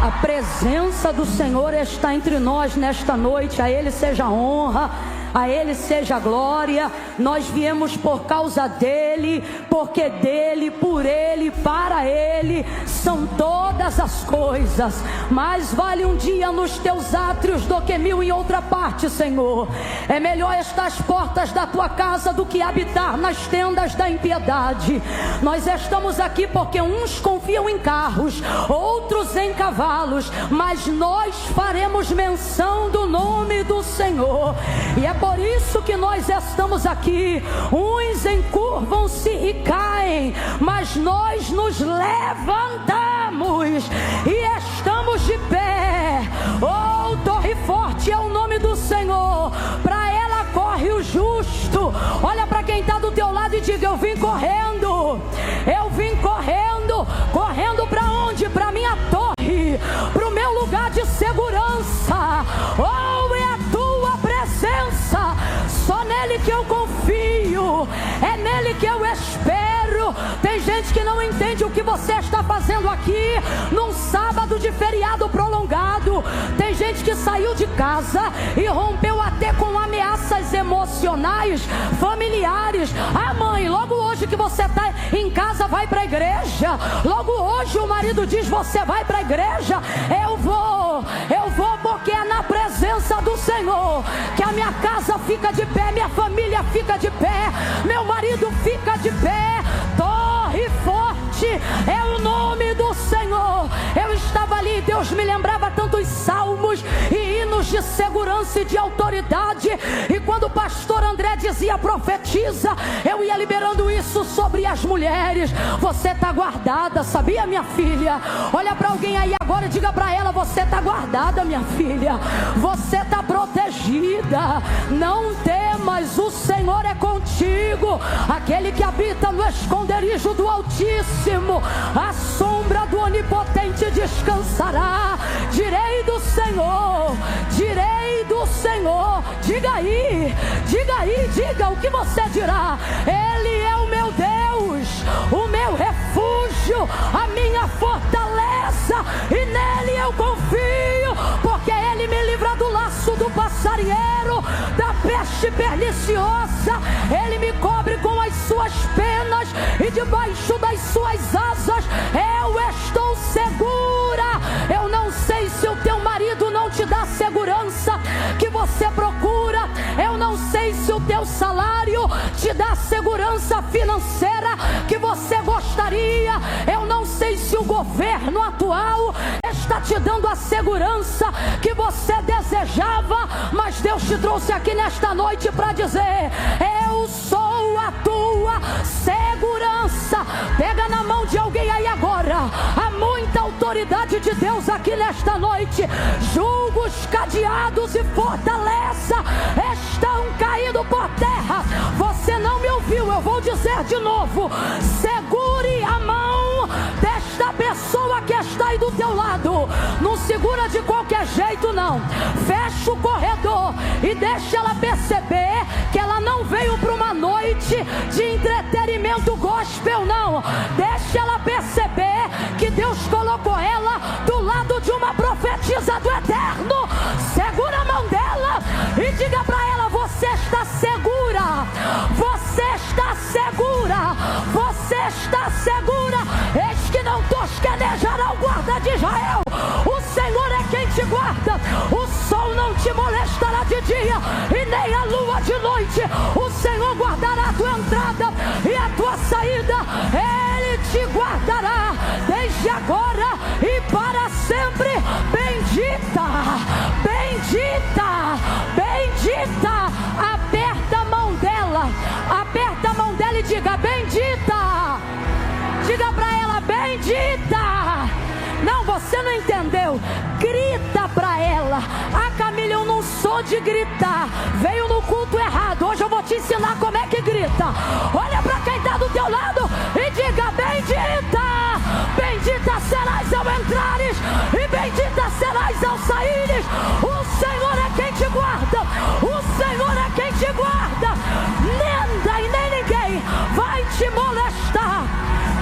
A presença do Senhor está entre nós nesta noite. A Ele seja a honra, a Ele seja a glória. Nós viemos por causa dEle, porque dEle, por Ele, para Ele são todas as coisas. Mais vale um dia nos teus átrios do que 1000 em outra parte, Senhor. É melhor estar às portas da tua casa do que habitar nas tendas da impiedade. Nós estamos aqui porque uns confiam em carros, outros em cavalos, mas nós faremos menção do nome do Senhor. E é por isso que nós estamos aqui. Uns encurvam-se e caem, mas nós nos levantamos e estamos de pé. Oh, torre forte é o nome do Senhor, para ela corre o justo. Olha para quem está do teu lado e diga: eu vim correndo, eu vim correndo. Correndo para onde? Para minha torre, para o meu lugar de segurança. Oh, é a tua presença, só nele que eu confio, é nele que eu espero. Tem gente que não entende o que você está fazendo aqui num sábado de feriado prolongado. Tem gente que saiu de casa e rompeu até com ameaças emocionais, familiares. Ah, mãe, logo hoje que você está em casa, vai para a igreja. Logo hoje o marido diz: você vai para a igreja. Eu vou porque é na presença do Senhor que a minha casa fica de pé, minha família fica de pé, meu marido fica de pé. Torre forte é o nome do Senhor. Eu estava ali, Deus me lembrava tantos salmos e hinos de segurança e de autoridade, e quando o pastor André dizia profetiza, eu ia liberando isso sobre as mulheres. Você está guardada, sabia, minha filha? Olha para alguém aí agora e diga para ela: você está guardada, minha filha, você está protegida. Não temas, o Senhor é contigo. Aquele que habita no esconderijo do Altíssimo, a sombra do Onipotente descansará. Direi do Senhor, direi do Senhor. Diga aí, diga o que você dirá. Ele é o meu Deus, o meu refúgio, a minha fortaleza, e nele eu confio, porque ele me livra do laço do passarinheiro, da peste perniciosa. Ele me cobre com as suas penas, e debaixo das suas asas eu estou segura. Eu não sei se o teu marido não te dá segurança que você procura. Eu não sei se o teu salário te dá segurança financeira que você gostaria. Eu não sei se o governo atual está te dando a segurança que você desejava, mas Deus te trouxe aqui nesta noite para dizer: eu sou a tua segurança. Pega na mão de alguém aí agora. Há muita autoridade de Deus aqui nesta noite. Julga os cadeados e fortaleça estão caindo por terra. Você não me ouviu, eu vou dizer de novo. Segure a mão desta pessoa que está aí do teu lado. Não segura de qualquer jeito, não. Fecha o corredor e deixa ela perceber que ela não veio para uma noite de entretenimento gospel, não. Deixa ela perceber que Deus colocou ela do lado de uma profetisa do eterno. Segura a mão dela e diga para ela: você está segura, você está segura, você está segura. Eis que não tosquenejará o guarda de Israel. O Senhor é quem te guarda. O sol não te molestará de dia e nem a lua de noite. O Senhor guardará a tua entrada e a tua saída. Ele te guardará desde agora e para sempre. Bendita, bendita, bendita. Aperta a mão dela, aperta a mão dela e diga: bendita. Diga para ela: bendita. Não, você não entendeu. Grita para ela. Ah, Camila, eu não sou de gritar. Veio no culto errado. Hoje eu vou te ensinar como é que grita. Olha para quem está do teu lado e diga: bendita. Bendita serás ao entrares e bendita serás ao saíres. O Senhor é quem te guarda. O Senhor é quem te guarda. Nada e nem ninguém vai te molestar.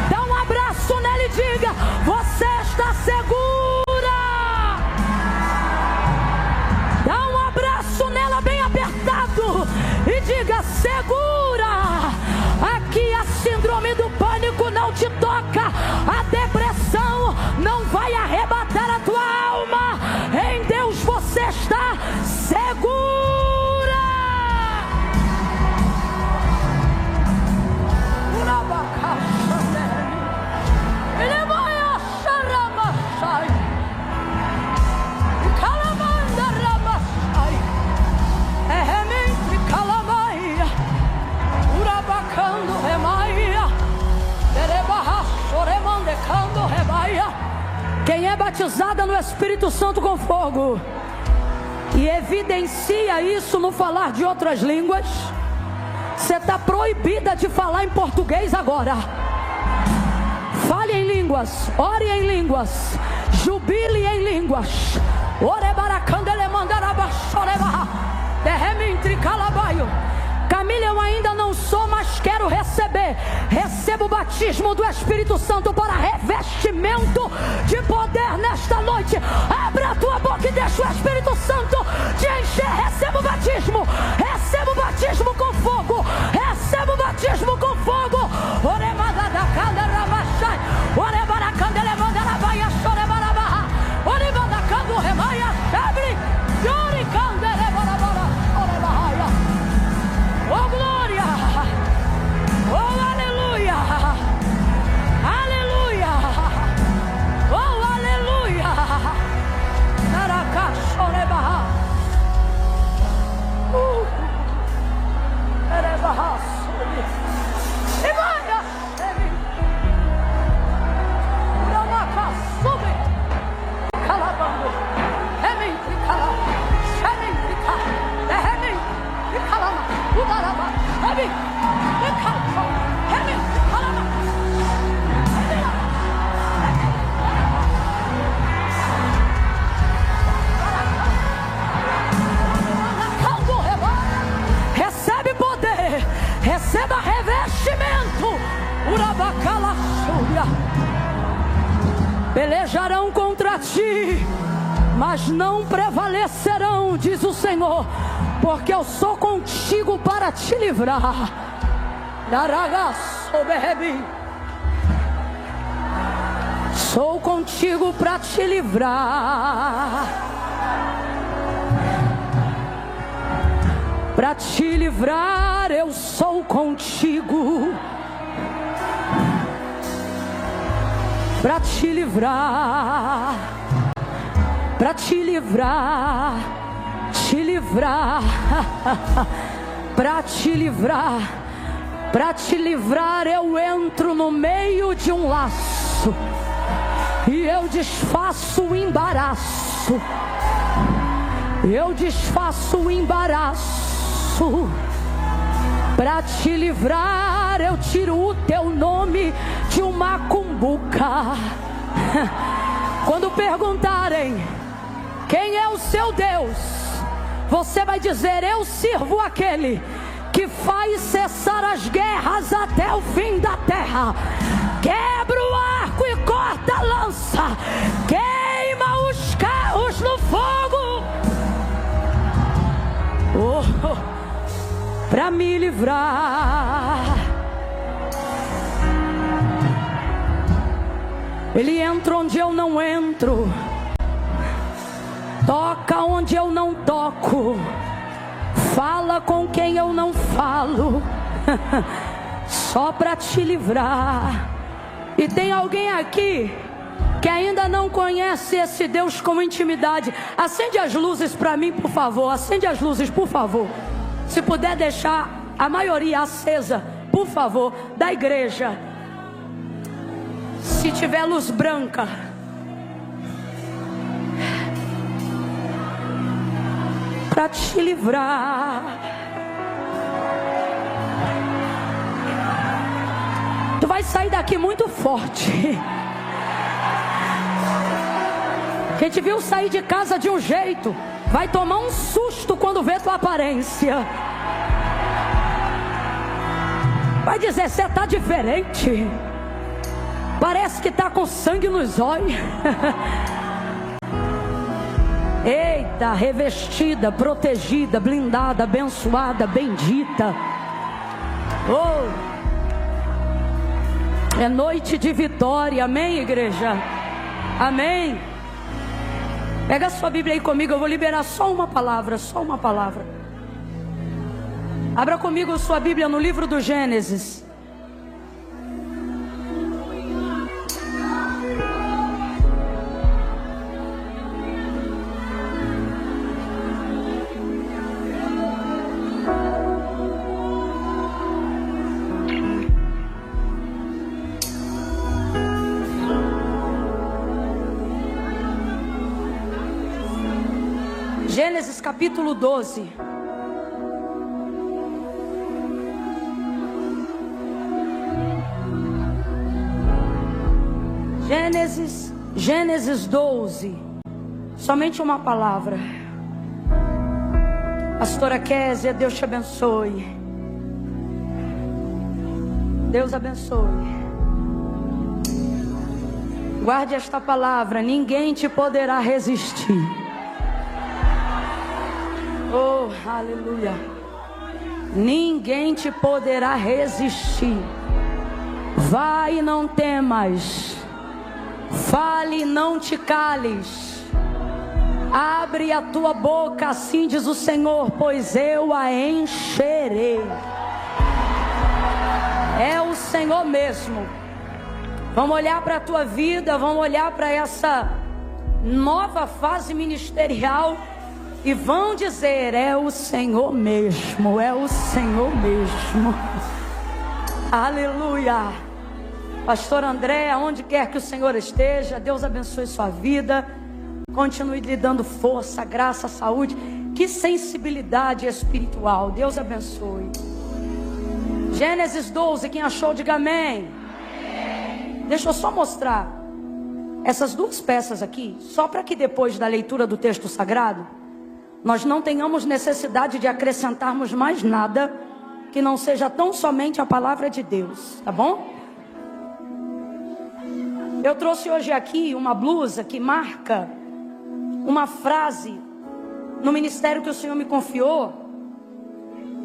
Dá um abraço nele e diga: você está segura. batizada no Espírito Santo com fogo. E evidencia isso no falar de outras línguas. Você está proibida de falar em português agora. Fale em línguas, ore em línguas, jubile em línguas. Camila, eu ainda não sou, mas quero receber. Receba o batismo do Espírito Santo para revestimento de poder nesta noite. Abra a tua boca e deixa o Espírito Santo te encher. Receba o batismo. Receba o batismo com fogo. Receba o batismo com fogo. Oh glória! Oh aleluia! Aleluia! Oh aleluia! Naracachoreba! Erebaha! Ibaia! Uramaca sube! Calabando! Ementri cala! Ementri cala! Ementri calama! Udaraba! Ementri! Calama! Ementri calama! Recebe poder, receba revestimento. Urabacala súria. Pelejarão contra ti, mas não prevalecerão, diz o Senhor, porque eu sou contigo para te livrar. Sou contigo para te livrar. Para te livrar, eu sou contigo. Para te livrar. Para te livrar. Te livrar. Para te livrar. Para te livrar, eu entro no meio de um laço e eu desfaço o embaraço. Eu desfaço o embaraço. Para te livrar, eu tiro o teu nome de uma cumbuca. Quando perguntarem quem é o seu Deus, você vai dizer: eu sirvo aquele que faz cessar as guerras até o fim da terra. Quebra o arco e corta a lança. Queima os carros no fogo. Para me livrar. Ele entra onde eu não entro. Toca onde eu não toco. Fala com quem eu não falo. Só para te livrar. E tem alguém aqui que ainda não conhece esse Deus com intimidade. Acende as luzes para mim, por favor. Acende as luzes, por favor. Se puder deixar a maioria acesa, por favor, da igreja. Se tiver luz branca. Para te livrar. Tu vai sair daqui muito forte. Quem te viu sair de casa de um jeito, vai tomar um susto quando vê tua aparência. Vai dizer: você está diferente. Parece que está com sangue nos olhos. Eita, revestida, protegida, blindada, abençoada, bendita. Oh, é noite de vitória, amém, igreja? Amém. Pega a sua Bíblia aí comigo, eu vou liberar só uma palavra, só uma palavra. Abra comigo a sua Bíblia no livro do Gênesis. Gênesis capítulo 12. Gênesis 12. Somente uma palavra. Pastora Kézia, Deus te abençoe. Deus abençoe. Guarde esta palavra: ninguém te poderá resistir. Oh, aleluia. Ninguém te poderá resistir. Vai e não temas. Fale e não te cales. Abre a tua boca, assim diz o Senhor, pois eu a encherei. É o Senhor mesmo. Vamos olhar para a tua vida, vamos olhar para essa nova fase ministerial e vão dizer: é o Senhor mesmo, é o Senhor mesmo. Aleluia. Pastor André, aonde quer que o Senhor esteja, Deus abençoe sua vida. Continue lhe dando força, graça, saúde. Que sensibilidade espiritual. Deus abençoe. Gênesis 12, quem achou, diga amém. Amém. Deixa eu só mostrar essas duas peças aqui, só para que depois da leitura do texto sagrado, nós não tenhamos necessidade de acrescentarmos mais nada que não seja tão somente a palavra de Deus, tá bom? Eu trouxe hoje aqui uma blusa que marca uma frase no ministério que o Senhor me confiou,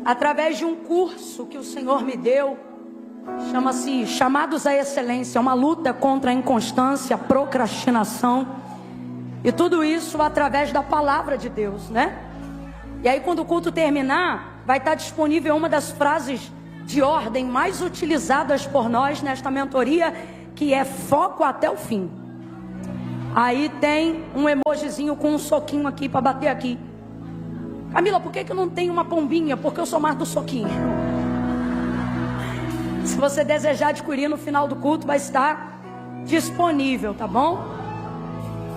através de um curso que o Senhor me deu. Chama-se Chamados à Excelência. É uma luta contra a inconstância, a procrastinação, e tudo isso através da palavra de Deus, né? E aí, quando o culto terminar, vai estar disponível uma das frases de ordem mais utilizadas por nós nesta mentoria, que é foco até o fim. Aí tem um emojizinho com um soquinho aqui para bater aqui. Camila, por que eu não tenho uma pombinha? Porque eu sou mais do soquinho. Se você desejar adquirir no final do culto, vai estar disponível, tá bom?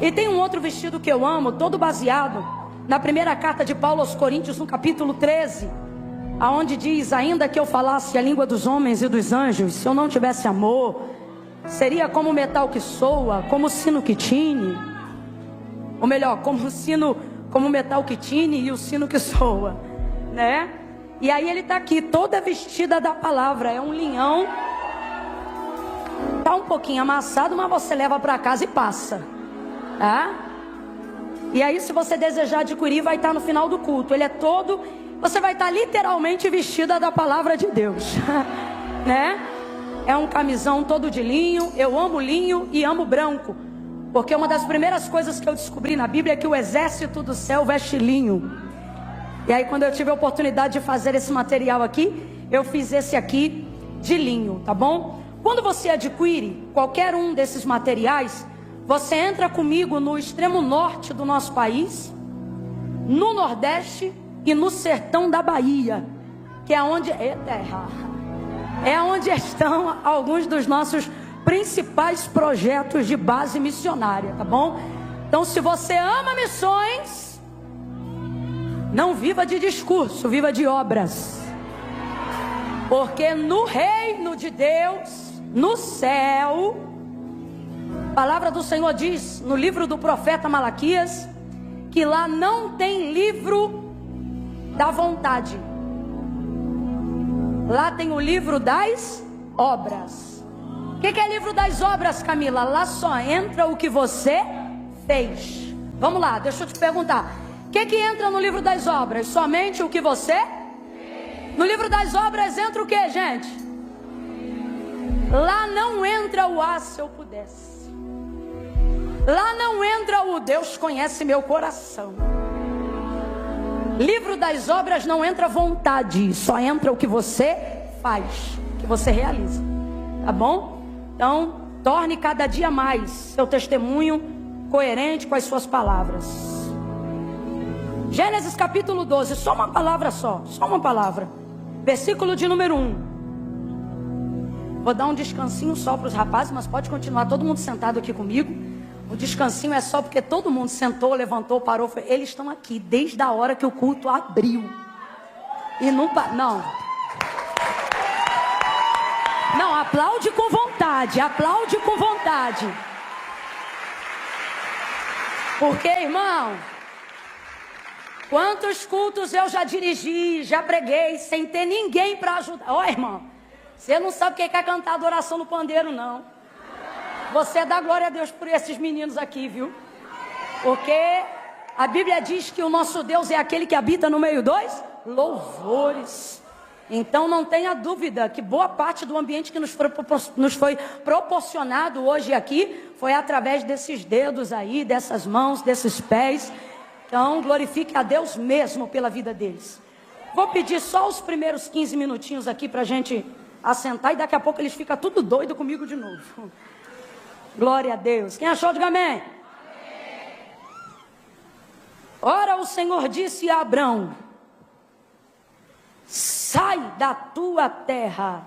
E tem um outro vestido que eu amo, todo baseado na primeira carta de Paulo aos Coríntios, no capítulo 13, aonde diz: ainda que eu falasse a língua dos homens e dos anjos, se eu não tivesse amor, seria como o metal que soa, como o sino que tine. Ou melhor, como o metal que tine e o sino que soa, né? E aí ele está aqui, toda vestida da palavra. É um linhão. Está um pouquinho amassado, mas você leva para casa e passa, tá? E aí, se você desejar adquirir, vai estar no final do culto. Ele é todo... Você vai estar literalmente vestida da palavra de Deus, né? É um camisão todo de linho. Eu amo linho e amo branco, porque uma das primeiras coisas que eu descobri na Bíblia é que o exército do céu veste linho. E aí, quando eu tive a oportunidade de fazer esse material aqui, eu fiz esse aqui de linho, tá bom? Quando você adquire qualquer um desses materiais, você entra comigo no extremo norte do nosso país, no nordeste e no sertão da Bahia, que é onde... É onde estão alguns dos nossos principais projetos de base missionária, tá bom? Então, se você ama missões, não viva de discurso, viva de obras. Porque no reino de Deus, no céu, a palavra do Senhor diz no livro do profeta Malaquias, que lá não tem livro da vontade. Lá tem o livro das obras. O que é livro das obras, Camila? Lá só entra o que você fez. Vamos lá, deixa eu te perguntar. O que entra no livro das obras? Somente o que você fez. No livro das obras entra o que, gente? Lá não entra o se eu pudesse. Lá não entra o Deus conhece meu coração. Livro das obras não entra vontade, só entra o que você faz, que você realiza, tá bom? Então, torne cada dia mais seu testemunho coerente com as suas palavras. Gênesis capítulo 12, só uma palavra só uma palavra. Versículo de número 1. Vou dar um descansinho só para os rapazes, mas pode continuar todo mundo sentado aqui comigo. O descansinho é só porque todo mundo sentou, levantou, parou. Eles estão aqui desde a hora que o culto abriu. E não... Não, aplaude com vontade, aplaude com vontade. Porque, irmão, quantos cultos eu já dirigi, já preguei, sem ter ninguém para ajudar. Ó, irmão, você não sabe quem quer cantar adoração no pandeiro, não. Você dá glória a Deus por esses meninos aqui, viu? Porque a Bíblia diz que o nosso Deus é aquele que habita no meio dos louvores. Então não tenha dúvida que boa parte do ambiente que nos foi proporcionado hoje aqui foi através desses dedos aí, dessas mãos, desses pés. Então glorifique a Deus mesmo pela vida deles. Vou pedir só os primeiros 15 minutinhos aqui para a gente assentar e daqui a pouco eles ficam tudo doido comigo de novo. Glória a Deus. Quem achou, diga amém. Ora, o Senhor disse a Abrão: sai da tua terra,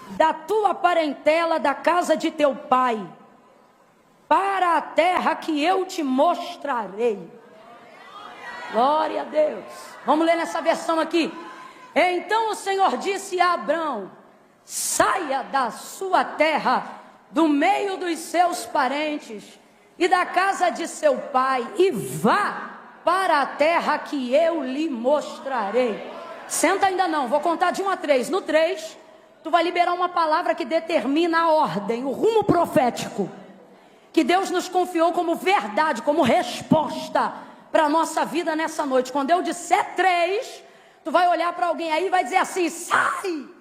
da tua parentela, da casa de teu pai, para a terra que eu te mostrarei. Glória a Deus. Vamos ler nessa versão aqui. Então o Senhor disse a Abrão: saia da sua terra, do meio dos seus parentes e da casa de seu pai, e vá para a terra que eu lhe mostrarei. Senta ainda não, vou contar de 1 a 3. No 3, tu vai liberar uma palavra que determina a ordem, o rumo profético, que Deus nos confiou como verdade, como resposta para a nossa vida nessa noite. Quando eu disser 3, tu vai olhar para alguém aí e vai dizer assim: sai!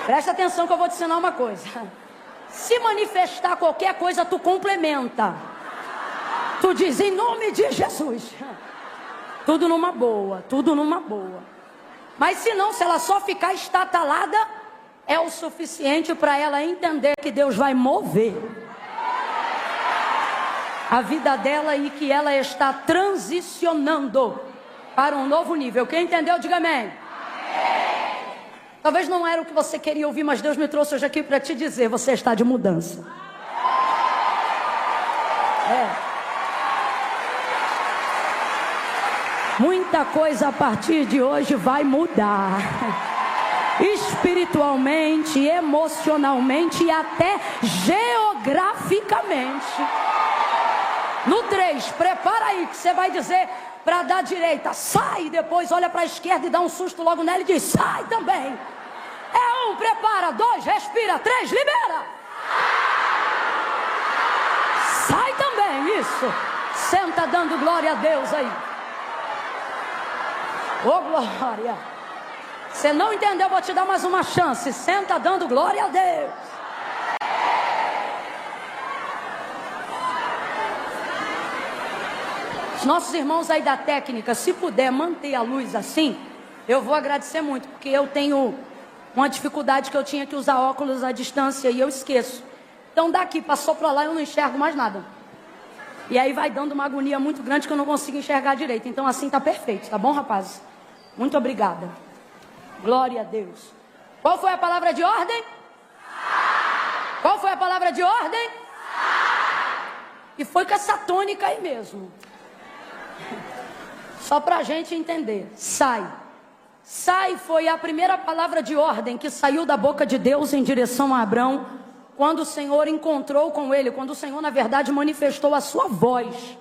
Presta atenção que eu vou te ensinar uma coisa. Se manifestar qualquer coisa, tu complementa. Tu diz em nome de Jesus. Tudo numa boa, tudo numa boa. Mas se não, se ela só ficar estatalada, é o suficiente para ela entender que Deus vai mover a vida dela e que ela está transicionando para um novo nível. Quem entendeu, diga amém. Talvez não era o que você queria ouvir, mas Deus me trouxe hoje aqui para te dizer: você está de mudança. Muita coisa a partir de hoje vai mudar. Espiritualmente, emocionalmente e até geograficamente. No 3, prepara aí que você vai dizer para dar direita: sai, depois olha para a esquerda e dá um susto logo nela e diz: sai também. É 1, prepara. 2, respira. 3, libera. Sai também, isso. Senta dando glória a Deus aí. Ô glória. Você não entendeu, vou te dar mais uma chance. Senta dando glória a Deus. Os nossos irmãos aí da técnica, se puder manter a luz assim, eu vou agradecer muito, porque eu tenho uma dificuldade que eu tinha que usar óculos à distância e eu esqueço. Então daqui, passou para lá, eu não enxergo mais nada. E aí vai dando uma agonia muito grande que eu não consigo enxergar direito. Então assim tá perfeito, tá bom, rapazes? Muito obrigada. Glória a Deus. Qual foi a palavra de ordem? Qual foi a palavra de ordem? E foi com essa tônica aí mesmo. Só para a gente entender. Sai. Sai foi a primeira palavra de ordem que saiu da boca de Deus em direção a Abrão, quando o Senhor encontrou com ele, quando o Senhor na verdade manifestou a sua voz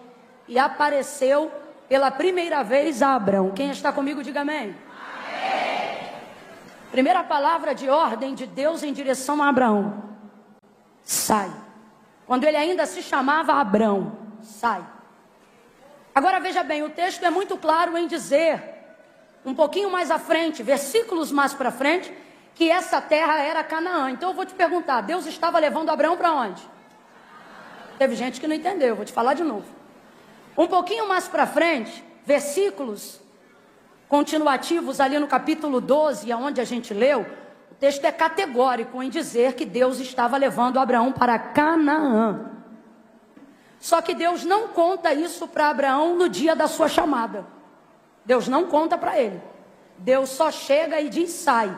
e apareceu pela primeira vez a Abrão. Quem está comigo, diga amém. Amém. Primeira palavra de ordem de Deus em direção a Abraão: sai. Quando ele ainda se chamava Abrão, sai. Agora veja bem, o texto é muito claro em dizer, um pouquinho mais à frente, versículos mais para frente, que essa terra era Canaã. Então eu vou te perguntar: Deus estava levando Abraão para onde? Teve gente que não entendeu, vou te falar de novo. Um pouquinho mais para frente, versículos continuativos ali no capítulo 12, onde a gente leu, o texto é categórico em dizer que Deus estava levando Abraão para Canaã. Só que Deus não conta isso para Abraão no dia da sua chamada. Deus não conta para ele. Deus só chega e diz: sai.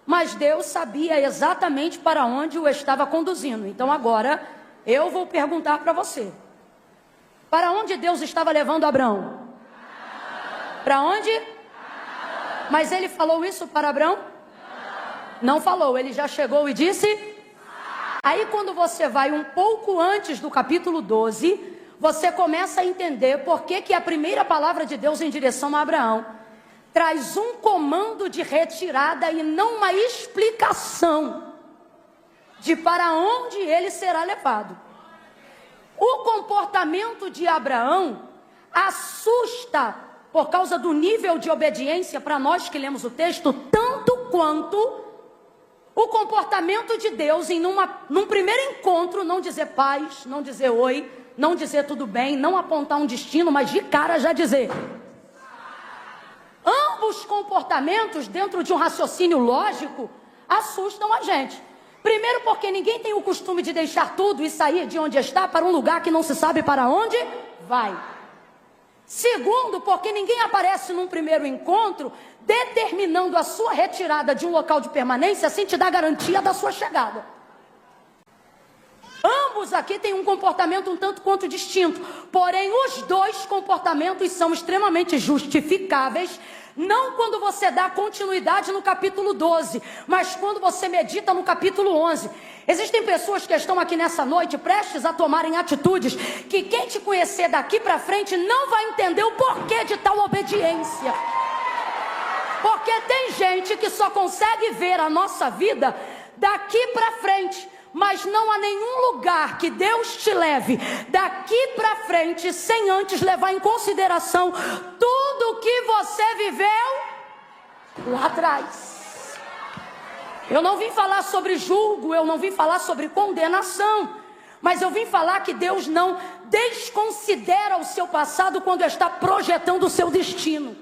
mas Deus sabia exatamente para onde o estava conduzindo. Então agora eu vou perguntar para você: para onde Deus estava levando Abraão? Para onde? Mas ele falou isso para Abraão? Não falou, ele já chegou e disse. Aí quando você vai um pouco antes do capítulo 12, você começa a entender por que a primeira palavra de Deus em direção a Abraão traz um comando de retirada e não uma explicação de para onde ele será levado. O comportamento de Abraão assusta por causa do nível de obediência para nós que lemos o texto, tanto quanto o comportamento de Deus em num primeiro encontro, não dizer paz, não dizer oi, não dizer tudo bem, não apontar um destino, mas de cara já dizer. Ambos comportamentos, dentro de um raciocínio lógico, assustam a gente. Primeiro porque ninguém tem o costume de deixar tudo e sair de onde está para um lugar que não se sabe para onde vai. Segundo, porque ninguém aparece num primeiro encontro determinando a sua retirada de um local de permanência sem te dar garantia da sua chegada. Ambos aqui têm um comportamento um tanto quanto distinto, porém os dois comportamentos são extremamente justificáveis, não quando você dá continuidade no capítulo 12, mas quando você medita no capítulo 11. Existem pessoas que estão aqui nessa noite prestes a tomarem atitudes que quem te conhecer daqui para frente não vai entender o porquê de tal obediência. Porque tem gente que só consegue ver a nossa vida daqui para frente, mas não há nenhum lugar que Deus te leve daqui para frente sem antes levar em consideração tudo que você viveu lá atrás. Eu não vim falar sobre julgo, eu não vim falar sobre condenação, mas eu vim falar que Deus não desconsidera o seu passado quando está projetando o seu destino.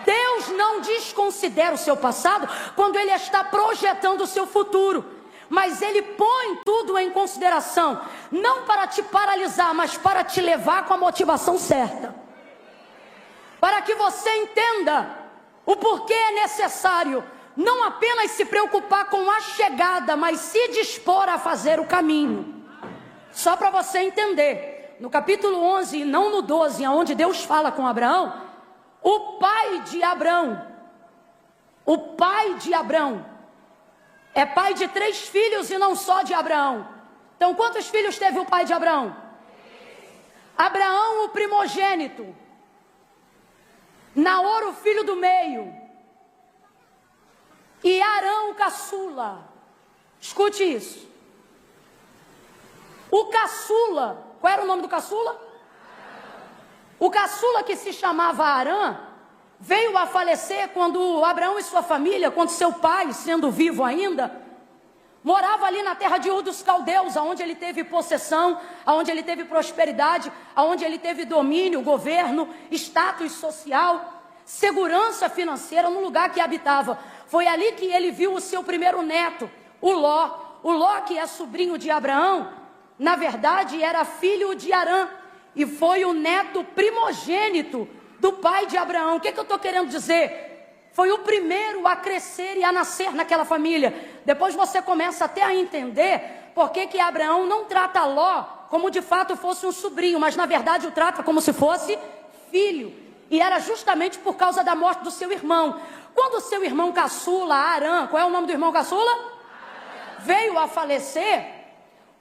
Deus não desconsidera o seu passado quando Ele está projetando o seu futuro. Mas Ele põe tudo em consideração, não para te paralisar, mas para te levar com a motivação certa. Para que você entenda o porquê é necessário não apenas se preocupar com a chegada, mas se dispor a fazer o caminho. Só para você entender, no capítulo 11 e não no 12, onde Deus fala com Abraão, o pai de Abraão é pai de 3 filhos e não só de Abraão. Então quantos filhos teve o pai de Abraão? Abraão, o primogênito. Naor, o filho do meio. E Arão, o caçula. Escute isso. O caçula, qual era o nome do caçula? O caçula, que se chamava Arã, veio a falecer quando Abraão e sua família, quando seu pai, sendo vivo ainda, morava ali na terra de Ur dos Caldeus, onde ele teve possessão, onde ele teve prosperidade, onde ele teve domínio, governo, status social, segurança financeira no lugar que habitava. Foi ali que ele viu o seu primeiro neto, o Ló. O Ló, que é sobrinho de Abraão, na verdade era filho de Arã, e foi o neto primogênito do pai de Abraão. O que eu estou querendo dizer? Foi o primeiro a crescer e a nascer naquela família. Depois você começa até a entender por que Abraão não trata Ló como de fato fosse um sobrinho, mas na verdade o trata como se fosse filho. E era justamente por causa da morte do seu irmão. Quando o seu irmão caçula, Arã, qual é o nome do irmão caçula? Veio a falecer,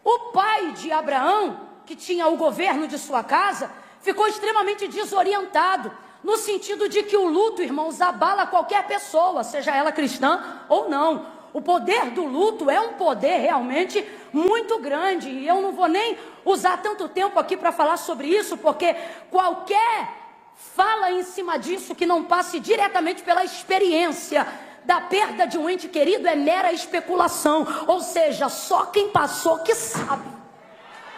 o pai de Abraão, que tinha o governo de sua casa, ficou extremamente desorientado, no sentido de que o luto, irmãos, abala qualquer pessoa, seja ela cristã ou não. O poder do luto é um poder realmente muito grande, e eu não vou nem usar tanto tempo aqui para falar sobre isso, porque qualquer fala em cima disso que não passe diretamente pela experiência da perda de um ente querido é mera especulação, ou seja, só quem passou que sabe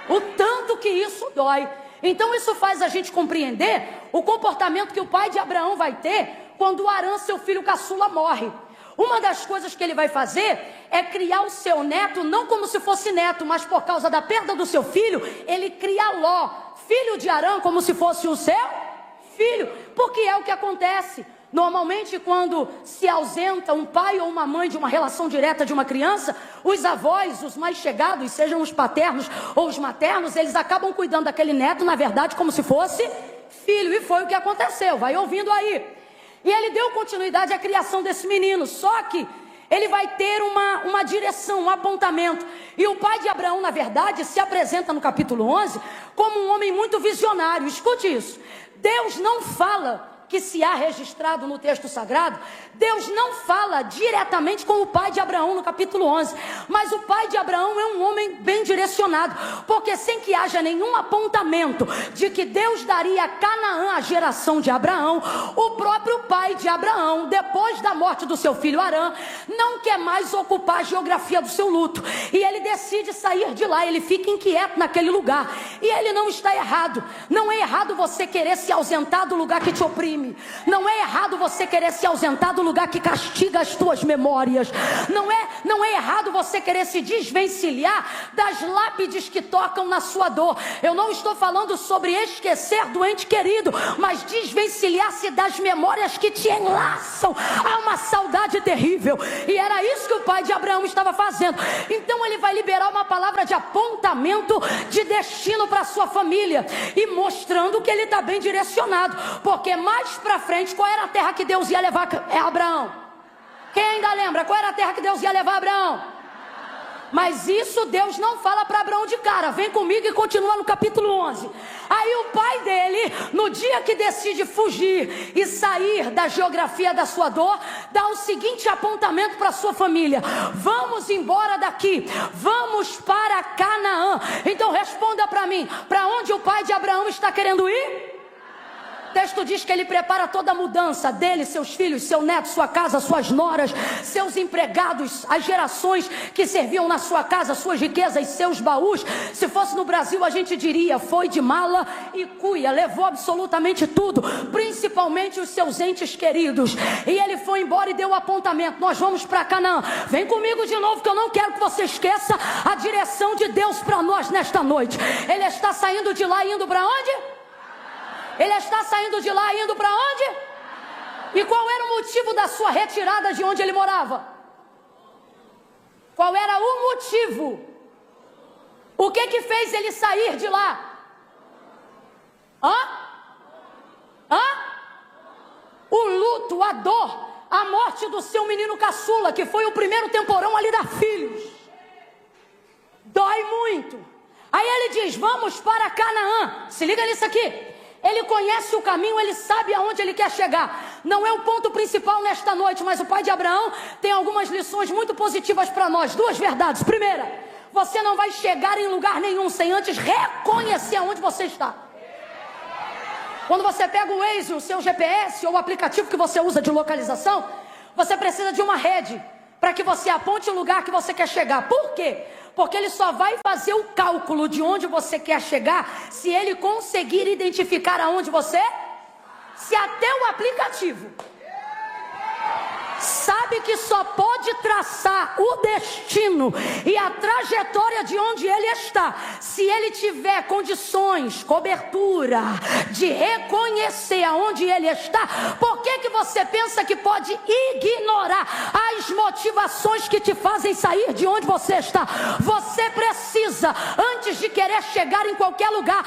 o tanto que isso dói. Então isso faz a gente compreender o comportamento que o pai de Abraão vai ter quando Arã, seu filho caçula, morre. Uma das coisas que ele vai fazer é criar o seu neto, não como se fosse neto, mas por causa da perda do seu filho, ele cria Ló, filho de Arã, como se fosse o seu filho. Porque é o que acontece. Normalmente, quando se ausenta um pai ou uma mãe de uma relação direta de uma criança, os avós, os mais chegados, sejam os paternos ou os maternos, eles acabam cuidando daquele neto, na verdade, como se fosse filho. E foi o que aconteceu, vai ouvindo aí. E ele deu continuidade à criação desse menino, só que ele vai ter uma direção, um apontamento. E o pai de Abraão, na verdade, se apresenta no capítulo 11 como um homem muito visionário. Escute isso. Deus não fala, que se há registrado no texto sagrado, Deus não fala diretamente com o pai de Abraão no capítulo 11, mas o pai de Abraão é um homem bem direcionado, porque sem que haja nenhum apontamento de que Deus daria Canaã à geração de Abraão, o próprio pai de Abraão, depois da morte do seu filho Arã, não quer mais ocupar a geografia do seu luto, e ele decide sair de lá. Ele fica inquieto naquele lugar, e ele não está errado. Não é errado você querer se ausentar do lugar que te oprime. Não é errado você querer se ausentar do lugar que castiga as tuas memórias. Não é errado você querer se desvencilhar das lápides que tocam na sua dor. Eu não estou falando sobre esquecer do ente querido, mas desvencilhar-se das memórias que te enlaçam a uma saudade terrível. E era isso que o pai de Abraão estava fazendo. Então ele vai liberar uma palavra de apontamento, de destino para a sua família, e mostrando que ele está bem direcionado, porque mais para frente, qual era a terra que Deus ia levar Abraão? Quem ainda lembra? Qual era a terra que Deus ia levar Abraão? Mas isso Deus não fala para Abraão de cara. Vem comigo e continua no capítulo 11. Aí o pai dele, no dia que decide fugir e sair da geografia da sua dor, dá o seguinte apontamento para sua família: vamos embora daqui, vamos para Canaã. Então responda para mim, para onde o pai de Abraão está querendo ir? O texto diz que ele prepara toda a mudança dele, seus filhos, seu neto, sua casa, suas noras, seus empregados, as gerações que serviam na sua casa, suas riquezas, seus baús. Se fosse no Brasil, a gente diria: foi de mala e cuia, levou absolutamente tudo, principalmente os seus entes queridos. E ele foi embora e deu o apontamento: nós vamos para Canaã. Vem comigo de novo, que eu não quero que você esqueça a direção de Deus para nós nesta noite. Ele está saindo de lá e indo para onde? Ele está saindo de lá e indo para onde? E qual era o motivo da sua retirada de onde ele morava? Qual era o motivo? O que fez ele sair de lá? O luto, a dor, a morte do seu menino caçula, que foi o primeiro temporão a lhe dar filhos. Dói muito. Aí ele diz: vamos para Canaã. Se liga nisso aqui. Ele conhece o caminho, ele sabe aonde ele quer chegar. Não é o ponto principal nesta noite, mas o pai de Abraão tem algumas lições muito positivas para nós. Duas verdades. Primeira, você não vai chegar em lugar nenhum sem antes reconhecer aonde você está. Quando você pega o Waze, o seu GPS ou o aplicativo que você usa de localização, você precisa de uma rede para que você aponte o lugar que você quer chegar. Por quê? Porque ele só vai fazer o cálculo de onde você quer chegar se ele conseguir identificar aonde você... Se até o aplicativo sabe que só pode traçar o destino e a trajetória de onde ele está se ele tiver condições, cobertura de reconhecer aonde ele está, por que você pensa que pode ignorar as motivações que te fazem sair de onde você está? Você precisa, antes de querer chegar em qualquer lugar,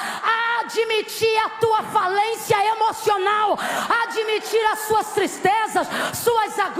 admitir a tua falência emocional, admitir as suas tristezas, suas agruras.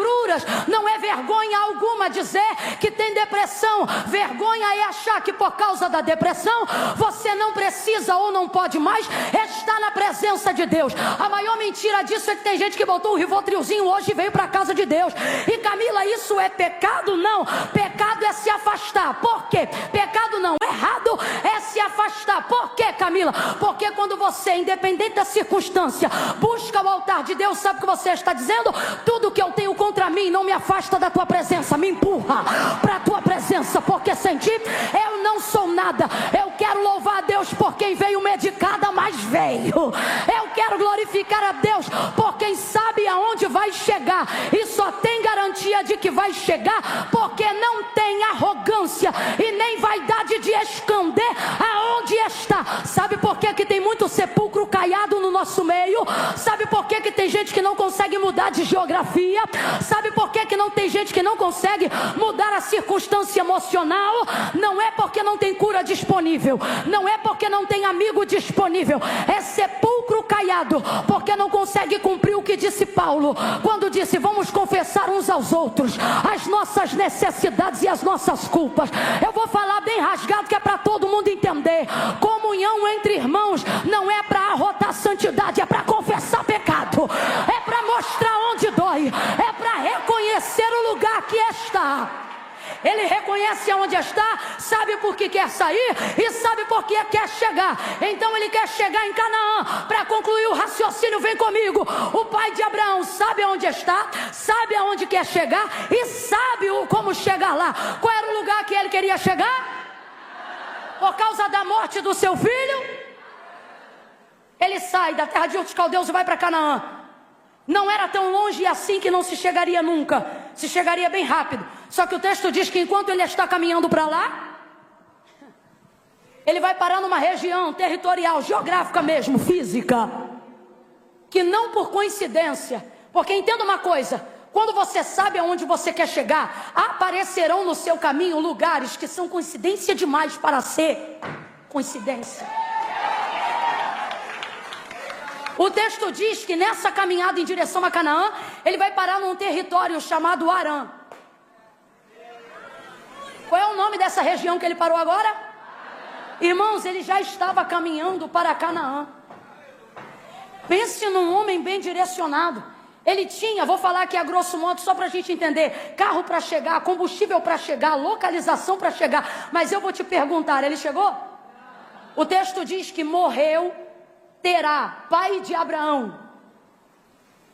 Não é vergonha alguma dizer que tem depressão. Vergonha é achar que por causa da depressão você não precisa ou não pode mais estar na presença de Deus. A maior mentira disso é que tem gente que botou um Rivotrilzinho hoje e veio para a casa de Deus. E Camila, isso é pecado? Não. Pecado é se afastar. Por quê? Pecado não. Errado é se afastar. Por quê, Camila? Porque quando você, independente da circunstância, busca o altar de Deus, sabe o que você está dizendo? Tudo que eu tenho contra mim não me afasta da tua presença, me empurra para a tua presença, porque sem ti eu não sou nada. Eu quero louvar a Deus por quem veio medicada, mas veio. Eu quero glorificar a Deus por quem sabe aonde vai chegar e só tem garantia de que vai chegar, porque não tem arrogância e nem vaidade de esconder aonde está. Sabe por que tem muito sepulcro caiado no nosso meio. Sabe por que que tem gente que não consegue mudar de geografia? Sabe por que que não tem gente que não consegue mudar a circunstância emocional? Não é porque não tem cura disponível, não é porque não tem amigo disponível, é sepulcro caiado, porque não consegue cumprir o que disse Paulo, quando disse: vamos confessar uns aos outros as nossas necessidades e as nossas culpas. Eu vou falar bem rasgado, que é para todo mundo entender. Comunhão entre irmãos não é para arrotar santidade, é para confessar pecado, é para mostrar onde dói, é para reconhecer o lugar que está. Ele reconhece aonde está, sabe por que quer sair e sabe por que quer chegar. Então ele quer chegar em Canaã. Para concluir o raciocínio, vem comigo. O pai de Abraão sabe aonde está, sabe aonde quer chegar e sabe como chegar lá. Qual era o lugar que ele queria chegar? Por causa da morte do seu filho, ele sai da terra de Ur dos Caldeus e vai para Canaã. Não era tão longe assim que não se chegaria nunca, se chegaria bem rápido. Só que o texto diz que enquanto ele está caminhando para lá, ele vai parar numa região territorial, geográfica mesmo, física, que não por coincidência, porque entenda uma coisa: quando você sabe aonde você quer chegar, aparecerão no seu caminho lugares que são coincidência demais para ser coincidência. O texto diz que nessa caminhada em direção a Canaã, ele vai parar num território chamado Arã. Qual é o nome dessa região que ele parou agora? Irmãos, ele já estava caminhando para Canaã. Pense num homem bem direcionado. Ele tinha, vou falar aqui a grosso modo, só para a gente entender: carro para chegar, combustível para chegar, localização para chegar. Mas eu vou te perguntar, ele chegou? O texto diz que morreu Terá, pai de Abraão,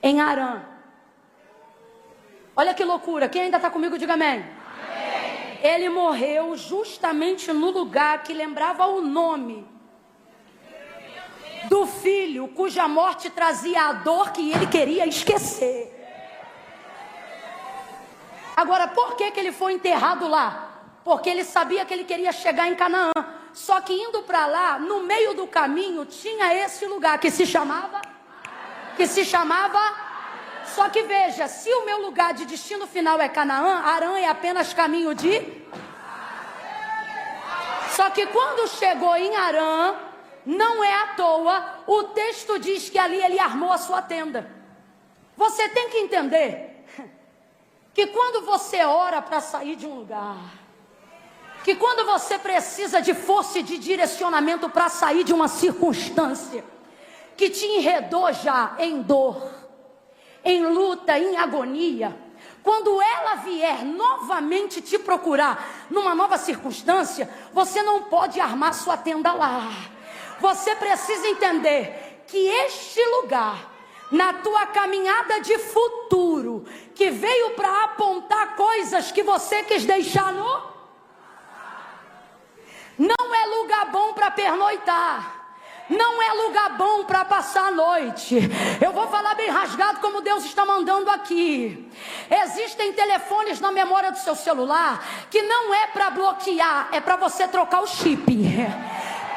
em Arã. Olha que loucura. Quem ainda está comigo, diga amém. Amém. Ele morreu justamente no lugar que lembrava o nome do filho cuja morte trazia a dor que ele queria esquecer. Agora, por que ele foi enterrado lá? Porque ele sabia que ele queria chegar em Canaã. Só que indo para lá, no meio do caminho, tinha esse lugar que se chamava... Só que veja, se o meu lugar de destino final é Canaã, Arã é apenas caminho de... Só que quando chegou em Arã, não é à toa, o texto diz que ali ele armou a sua tenda. Você tem que entender que quando você ora para sair de um lugar, que quando você precisa de força e de direcionamento para sair de uma circunstância que te enredou já em dor, em luta, em agonia, quando ela vier novamente te procurar numa nova circunstância, você não pode armar sua tenda lá. Você precisa entender que este lugar, na tua caminhada de futuro, que veio para apontar coisas que você quis deixar no... Não é lugar bom para pernoitar. Não é lugar bom para passar a noite. Eu vou falar bem rasgado como Deus está mandando aqui. Existem telefones na memória do seu celular que não é para bloquear, é para você trocar o chip.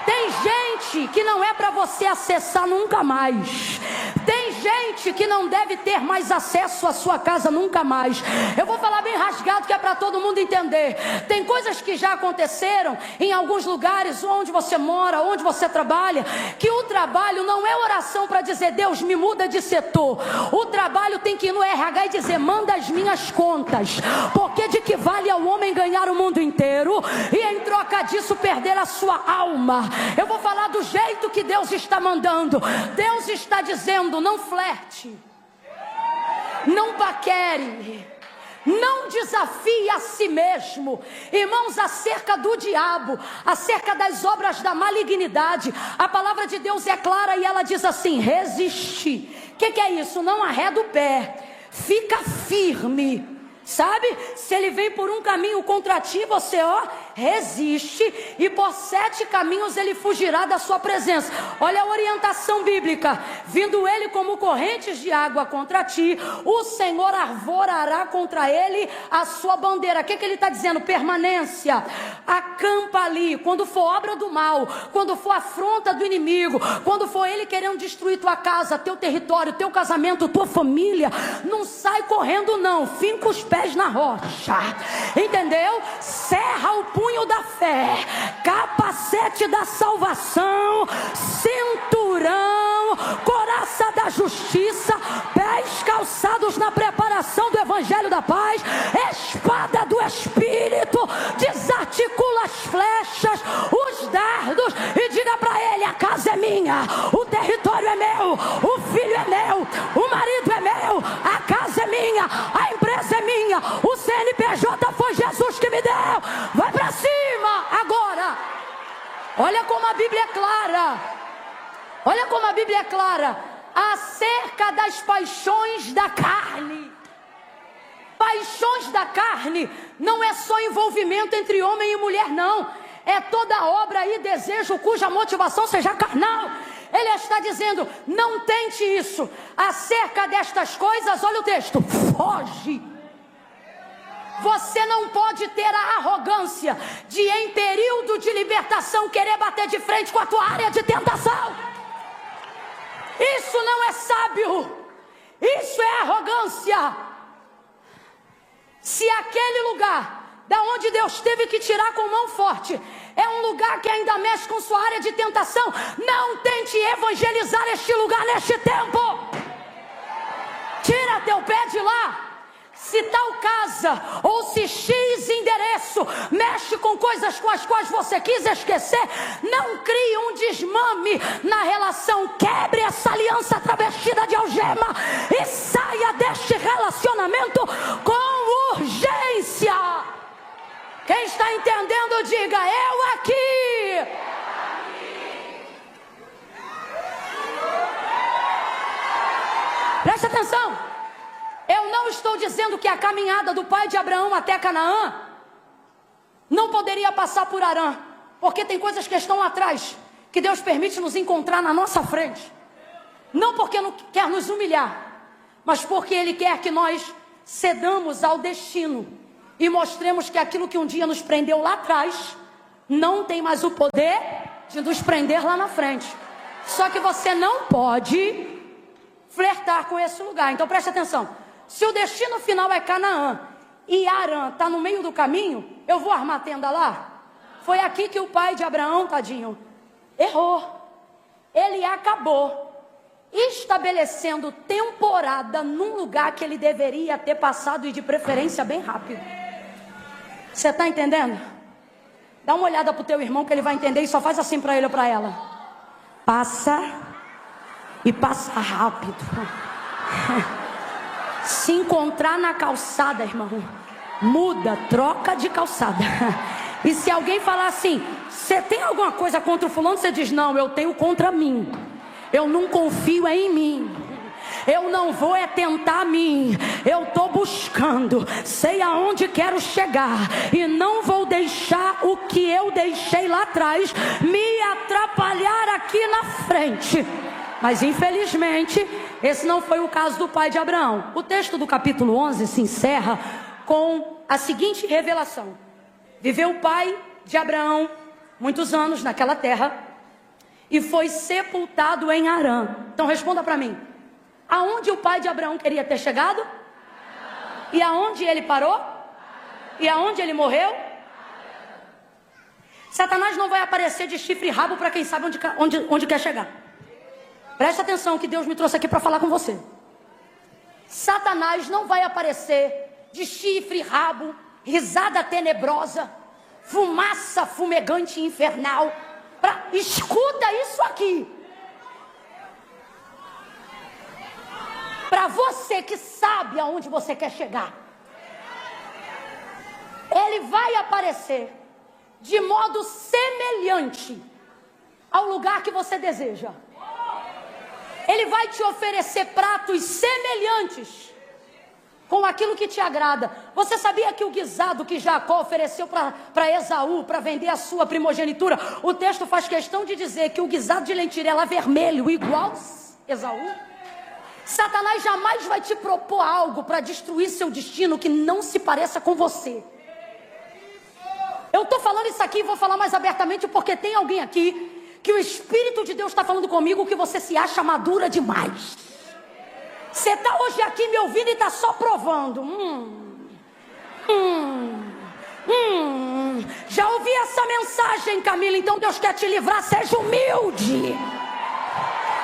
Tem gente que não é para você acessar nunca mais. Tem gente que não deve ter mais acesso à sua casa nunca mais. Eu vou falar bem rasgado que é para todo mundo entender. Tem coisas que já aconteceram em alguns lugares onde você mora, onde você trabalha, que o trabalho não é oração para dizer: Deus, me muda de setor. O trabalho tem que ir no RH e dizer: manda as minhas contas. Porque de que vale ao homem ganhar o mundo inteiro e em troca disso perder a sua alma? Eu vou falar do jeito que Deus está mandando. Deus está dizendo: não flerte, não paquere, não desafie a si mesmo. Irmãos, acerca do diabo, acerca das obras da malignidade, a palavra de Deus é clara e ela diz assim: resiste. O que é isso? Não arreda o pé, fica firme, Sabe? Se ele vem por um caminho contra ti, você, resiste, e por 7 caminhos ele fugirá da sua presença. Olha a orientação bíblica: vindo ele como correntes de água contra ti, o Senhor arvorará contra ele a sua bandeira. O que ele está dizendo? Permanência. Acampa ali. Quando for obra do mal, quando for afronta do inimigo, quando for ele querendo destruir tua casa, teu território, teu casamento, tua família, não sai correndo não, finca os pés na rocha, entendeu? Serra o punho da fé, capacete da salvação, cinturão, couraça da justiça, pés calçados na preparação do evangelho da paz, espada do Espírito, desarticula as flechas, os dardos, e diga para ele: a casa é minha, o território é meu, o filho é meu, o marido é meu, a casa é minha, a empresa é minha, o CNPJ foi Jesus que me deu. Vai para cima agora. Olha como a Bíblia é clara. Olha como a Bíblia é clara acerca das paixões da carne. Paixões da carne não é só envolvimento entre homem e mulher, não. É toda obra e desejo cuja motivação seja carnal. Ele está dizendo: não tente isso. Acerca destas coisas, olha o texto: foge. Você não pode ter a arrogância de, em período de libertação, querer bater de frente com a tua área de tentação. Isso não é sábio. Isso é arrogância. Se aquele lugar da onde Deus teve que tirar com mão forte é um lugar que ainda mexe com sua área de tentação, não tente evangelizar este lugar neste tempo. Tira teu pé de lá. Se tal casa ou se X endereço mexe com coisas com as quais você quis esquecer, não crie um desmame na relação. Quebre essa aliança travestida de algema e saia deste relacionamento com urgência. Quem está entendendo, diga: eu aqui. Preste atenção. Eu não estou dizendo que a caminhada do pai de Abraão até Canaã não poderia passar por Harã, porque tem coisas que estão lá atrás que Deus permite nos encontrar na nossa frente. Não porque não quer nos humilhar, mas porque Ele quer que nós cedamos ao destino e mostremos que aquilo que um dia nos prendeu lá atrás não tem mais o poder de nos prender lá na frente. Só que você não pode flertar com esse lugar. Então preste atenção: se o destino final é Canaã e Harã está no meio do caminho, eu vou armar tenda lá? Foi aqui que o pai de Abraão, tadinho, errou. Ele acabou estabelecendo temporada num lugar que ele deveria ter passado, e de preferência bem rápido. Você está entendendo? Dá uma olhada para o teu irmão que ele vai entender, e só faz assim para ele ou para ela: passa, e passa rápido. Se encontrar na calçada, irmão, muda, troca de calçada. E se alguém falar assim: você tem alguma coisa contra o fulano? Você diz: não, eu tenho contra mim. Eu não confio em mim. Eu não vou tentar mim. Eu estou buscando, sei aonde quero chegar, e não vou deixar o que eu deixei lá atrás me atrapalhar aqui na frente. Mas infelizmente esse não foi o caso do pai de Abraão. O texto do capítulo 11 se encerra com a seguinte revelação: viveu o pai de Abraão muitos anos naquela terra e foi sepultado em Harã. Então responda para mim: aonde o pai de Abraão queria ter chegado? E aonde ele parou? E aonde ele morreu? Satanás não vai aparecer de chifre e rabo para quem sabe onde quer chegar. Presta atenção que Deus me trouxe aqui para falar com você. Satanás não vai aparecer de chifre, rabo, risada tenebrosa, fumaça fumegante infernal. Escuta isso aqui. Para você que sabe aonde você quer chegar, ele vai aparecer de modo semelhante ao lugar que você deseja. Ele vai te oferecer pratos semelhantes com aquilo que te agrada. Você sabia que o guisado que Jacó ofereceu para Esaú, para vender a sua primogenitura, o texto faz questão de dizer que o guisado de lentilha era vermelho, igual Esaú? Satanás jamais vai te propor algo para destruir seu destino que não se pareça com você. Eu estou falando isso aqui e vou falar mais abertamente porque tem alguém aqui que o Espírito de Deus está falando comigo que você se acha madura demais. Você está hoje aqui me ouvindo e está só provando. Já ouvi essa mensagem, Camila, então Deus quer te livrar, seja humilde.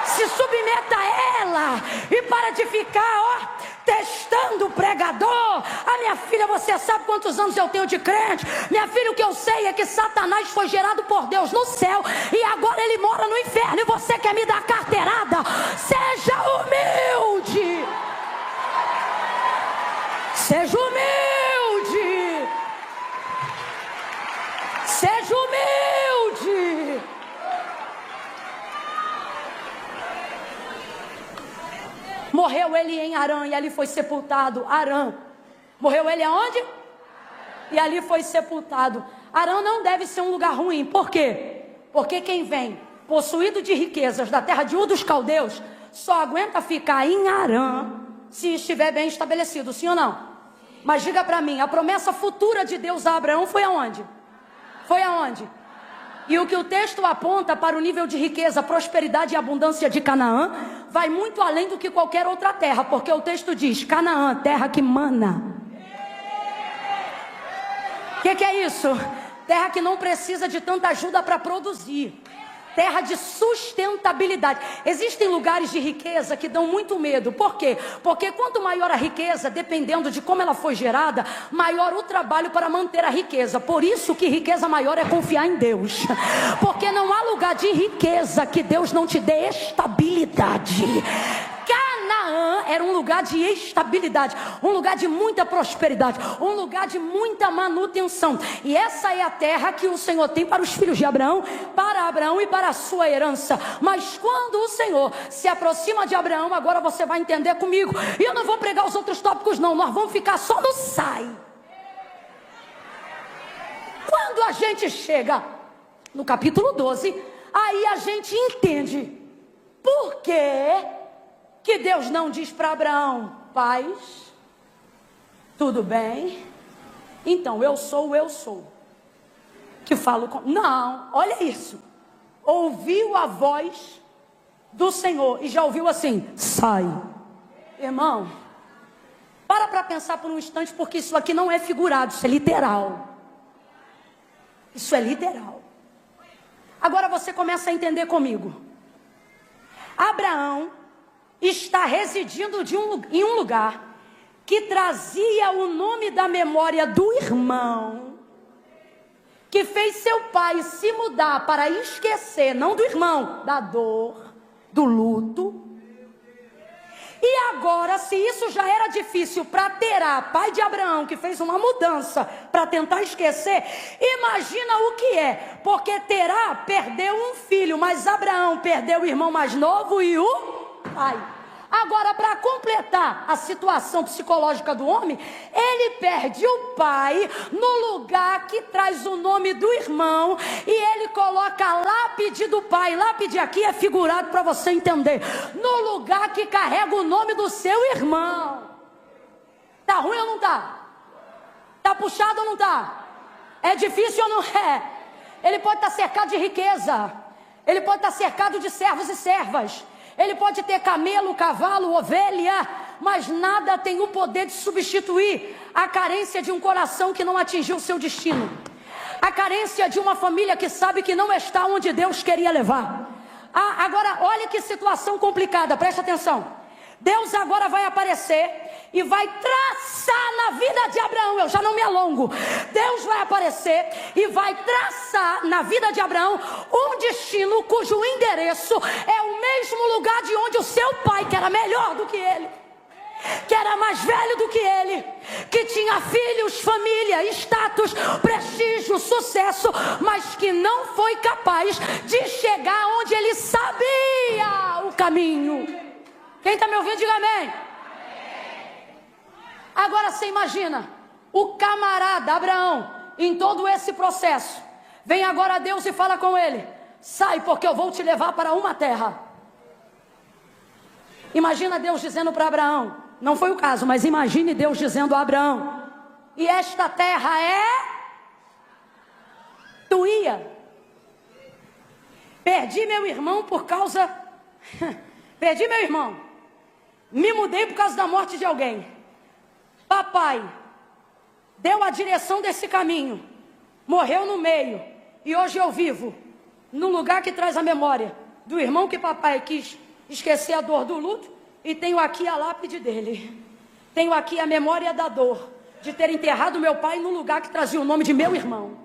Se submeta a ela e para de ficar, testando o pregador. Minha filha, você sabe quantos anos eu tenho de crente? Minha filha, o que eu sei é que Satanás foi gerado por Deus no céu e agora ele mora no inferno e você quer me dar carteirada? Seja humilde. Seja humilde. Seja humilde. Morreu ele em Arã e ali foi sepultado. Arã. Morreu ele aonde? E ali foi sepultado. Arã não deve ser um lugar ruim. Por quê? Porque quem vem possuído de riquezas da terra de Ur dos Caldeus só aguenta ficar em Arã se estiver bem estabelecido. Sim ou não? Mas diga para mim, a promessa futura de Deus a Abraão foi aonde? Foi aonde? E o que o texto aponta para o nível de riqueza, prosperidade e abundância de Canaã vai muito além do que qualquer outra terra, porque o texto diz: Canaã, terra que mana. O que é isso? Terra que não precisa de tanta ajuda para produzir. Terra de sustentabilidade. Existem lugares de riqueza que dão muito medo. Por quê? Porque quanto maior a riqueza, dependendo de como ela foi gerada, maior o trabalho para manter a riqueza. Por isso que riqueza maior é confiar em Deus. Porque não há lugar de riqueza que Deus não te dê estabilidade. Canaã era um lugar de estabilidade, um lugar de muita prosperidade, um lugar de muita manutenção. E essa é a terra que o Senhor tem para os filhos de Abraão, para Abraão e para a sua herança. Mas quando o Senhor se aproxima de Abraão, agora você vai entender comigo. E eu não vou pregar os outros tópicos não, nós vamos ficar só no sai. Quando a gente chega no capítulo 12, aí a gente entende por que Deus não diz para Abraão: paz, tudo bem, então eu sou que falo com... Não, olha isso, ouviu a voz do Senhor e já ouviu assim: sai. Irmão, para pensar por um instante, porque isso aqui não é figurado, isso é literal. Isso é literal. Agora você começa a entender comigo. Abraão está residindo em um lugar que trazia o nome da memória do irmão, que fez seu pai se mudar para esquecer, não do irmão, da dor, do luto. E agora, se isso já era difícil para Terá, pai de Abraão, que fez uma mudança para tentar esquecer, imagina o que é, porque Terá perdeu um filho, mas Abraão perdeu o irmão mais novo e o pai. Agora, para completar a situação psicológica do homem, ele perde o pai no lugar que traz o nome do irmão e ele coloca a lápide do pai. Lápide aqui é figurado para você entender. No lugar que carrega o nome do seu irmão. Tá ruim ou não tá? Tá puxado ou não tá? É difícil ou não é? Ele pode estar cercado de riqueza. Ele pode estar cercado de servos e servas. Ele pode ter camelo, cavalo, ovelha, mas nada tem o poder de substituir a carência de um coração que não atingiu o seu destino. A carência de uma família que sabe que não está onde Deus queria levar. Agora, olha que situação complicada, presta atenção. Deus agora vai aparecer e vai traçar na vida de Abraão, eu já não me alongo. Deus vai aparecer e vai traçar na vida de Abraão um destino cujo endereço é o mesmo lugar de onde o seu pai, que era melhor do que ele, que era mais velho do que ele, que tinha filhos, família, status, prestígio, sucesso, mas que não foi capaz de chegar onde ele sabia o caminho. Quem está me ouvindo, diga amém. Agora você imagina, o camarada Abraão, em todo esse processo, vem agora Deus e fala com ele: sai, porque eu vou te levar para uma terra. Imagina Deus dizendo para Abraão, não foi o caso, mas imagine Deus dizendo a Abraão: e esta terra é tua. Perdi meu irmão por causa... Perdi meu irmão. Me mudei por causa da morte de alguém. Papai deu a direção desse caminho, morreu no meio, e hoje eu vivo no lugar que traz a memória do irmão que papai quis esquecer a dor do luto, e tenho aqui a lápide dele. Tenho aqui a memória da dor de ter enterrado meu pai no lugar que trazia o nome de meu irmão.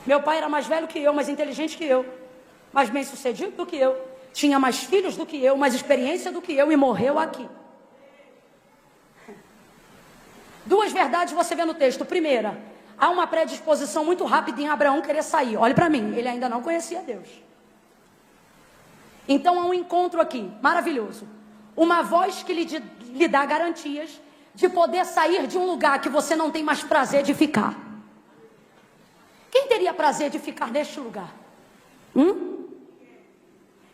Meu pai era mais velho que eu, mais inteligente que eu, mais bem sucedido do que eu, tinha mais filhos do que eu, mais experiência do que eu, e morreu aqui. Duas verdades você vê no texto. Primeira, há uma predisposição muito rápida em Abraão querer sair. Olhe para mim, ele ainda não conhecia Deus. Então há um encontro aqui, maravilhoso. Uma voz que lhe dá garantias de poder sair de um lugar que você não tem mais prazer de ficar. Quem teria prazer de ficar neste lugar?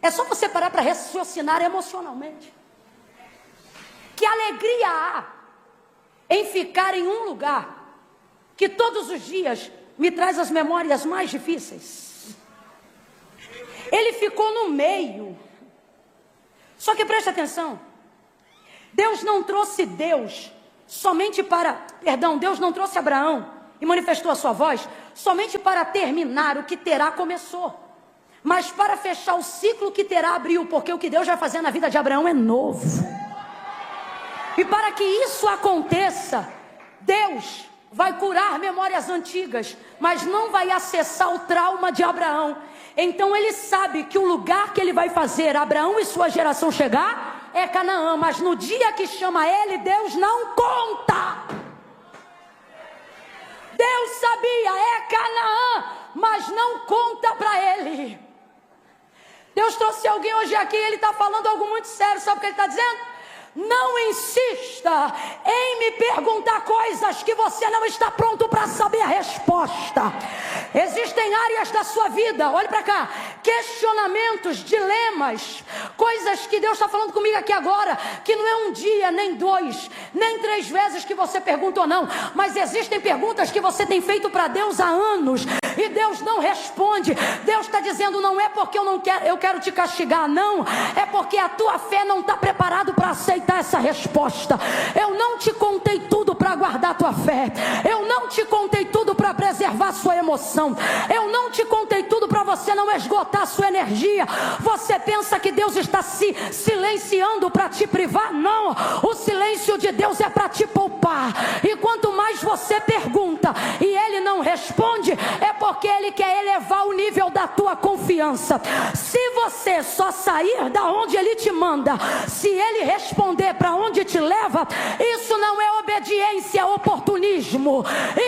É só você parar para raciocinar emocionalmente. Que alegria há em ficar em um lugar que todos os dias me traz as memórias mais difíceis. Ele ficou no meio. Só que preste atenção. Deus não trouxe Deus não trouxe Abraão e manifestou a sua voz somente para terminar o que Terá começou, mas para fechar o ciclo que Terá abriu, porque o que Deus vai fazer na vida de Abraão é novo. E para que isso aconteça, Deus vai curar memórias antigas, mas não vai acessar o trauma de Abraão. Então ele sabe que o lugar que ele vai fazer Abraão e sua geração chegar é Canaã, mas no dia que chama ele, Deus não conta. Deus sabia, é Canaã, mas não conta para ele. Deus trouxe alguém hoje aqui, ele está falando algo muito sério. Sabe o que ele está dizendo? Não insista em me perguntar coisas que você não está pronto para saber a resposta. Existem áreas da sua vida, olhe para cá, questionamentos, dilemas, coisas que Deus está falando comigo aqui agora, que não é um dia, nem dois, nem 3 vezes que você pergunta ou não, mas existem perguntas que você tem feito para Deus há anos, e Deus não responde. Deus está dizendo, não é porque eu quero te castigar, não, é porque a tua fé não está preparada para aceitar essa resposta. Eu não te contei tudo para guardar a tua fé, eu não te contei tudo para preservar a sua emoção, eu não te contei tudo para você não esgotar a sua energia. Você pensa que Deus está se silenciando para te privar? Não, o silêncio de Deus é para te poupar. E quanto mais você pergunta e Ele não responde, é porque Ele quer elevar o nível da tua confiança. Se você só sair da onde Ele te manda, se Ele responder para onde te leva, isso não é obediência, é oportunismo.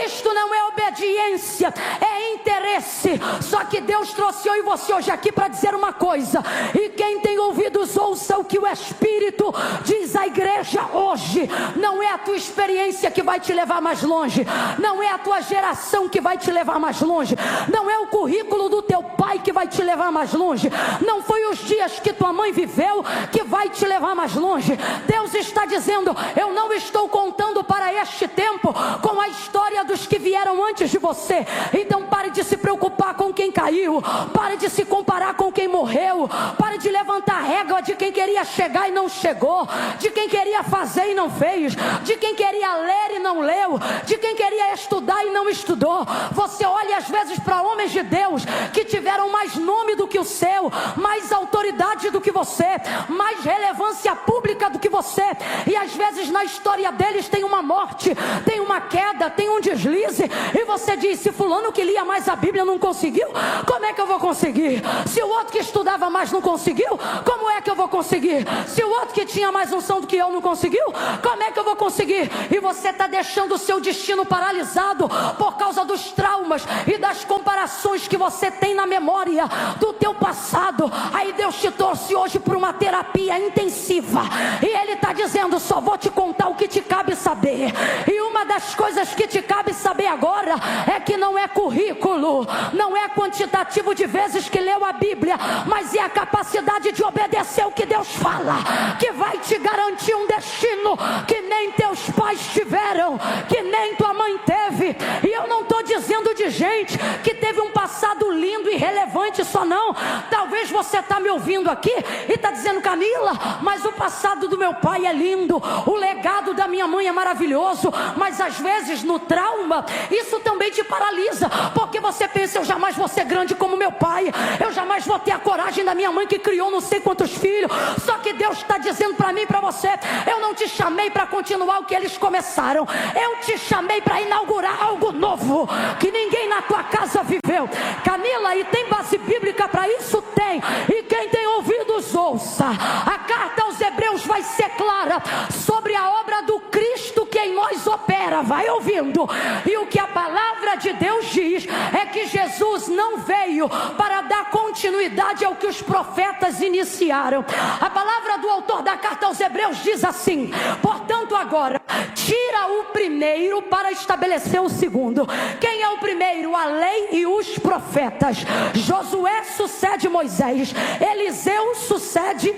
Isto não é obediência, é interesse. Só que Deus trouxe eu e você hoje aqui para dizer uma coisa, e quem tem ouvidos ouça o que o Espírito diz à igreja hoje. Não é a tua experiência que vai te levar mais longe, não é a tua geração que vai te levar mais longe, não é o currículo do teu pai que vai te levar mais longe, não foi os dias que tua mãe viveu que vai te levar mais longe. Deus está dizendo, eu não estou contando para este tempo com a história dos que vieram antes de você. Então pare de se preocupar com quem caiu, pare de se comparar com quem morreu, pare de levantar a régua de quem queria chegar e não chegou, de quem queria fazer e não fez, de quem queria ler e não leu, de quem queria estudar e não estudou. Você olha às vezes para homens de Deus que tiveram mais nome do que o seu, mais autoridade do que você, mais relevância pública do que você, e às vezes na história deles tem uma morte, tem uma queda, tem um deslize, e você diz, se fulano que lia mais a Bíblia não conseguiu, como é que eu vou conseguir? Se o outro que estudava mais não conseguiu, como é que eu vou conseguir? Se o outro que tinha mais unção do que eu não conseguiu, como é que eu vou conseguir? E você está deixando o seu destino paralisado por causa dos traumas e das comparações que você tem na memória do teu passado. Aí Deus te trouxe hoje para uma terapia intensiva, e Ele está dizendo: só vou te contar o que te cabe saber. E uma das coisas que te cabe saber agora é que não é currículo, não é quantitativo de vezes que leu a Bíblia, mas é a capacidade de obedecer o que Deus fala, que vai te garantir um destino que nem teus pais tiveram, que nem tua mãe teve. E eu não estou dizendo de gente que teve um passado lindo e relevante só não. Talvez você está me ouvindo aqui e está dizendo: Camila, mas o passado do meu pai é lindo, o legado da minha mãe é maravilhoso. Mas às vezes no trauma isso também te paralisa, porque você pensa: eu jamais vou ser grande como meu pai, eu jamais vou ter a coragem da minha mãe que criou não sei quantos filhos. Só que Deus está dizendo para mim e para você: eu não te chamei para continuar o que eles começaram, eu te chamei para inaugurar algo novo que ninguém na tua casa viveu. Camila, e tem base bíblica para isso? Tem. E quem tem ouvidos, ouça. A carta aos Hebreus vai ser clara sobre a obra do Cristo que em nós opera. Vai ouvindo. E o que a palavra de Deus diz é que Jesus não veio para dar continuidade ao que os profetas iniciaram. A palavra do autor da carta aos Hebreus diz assim: portanto agora, tira o primeiro para estabelecer o segundo. Quem é o primeiro? A lei e os profetas. Josué sucede Moisés, Eliseu sucede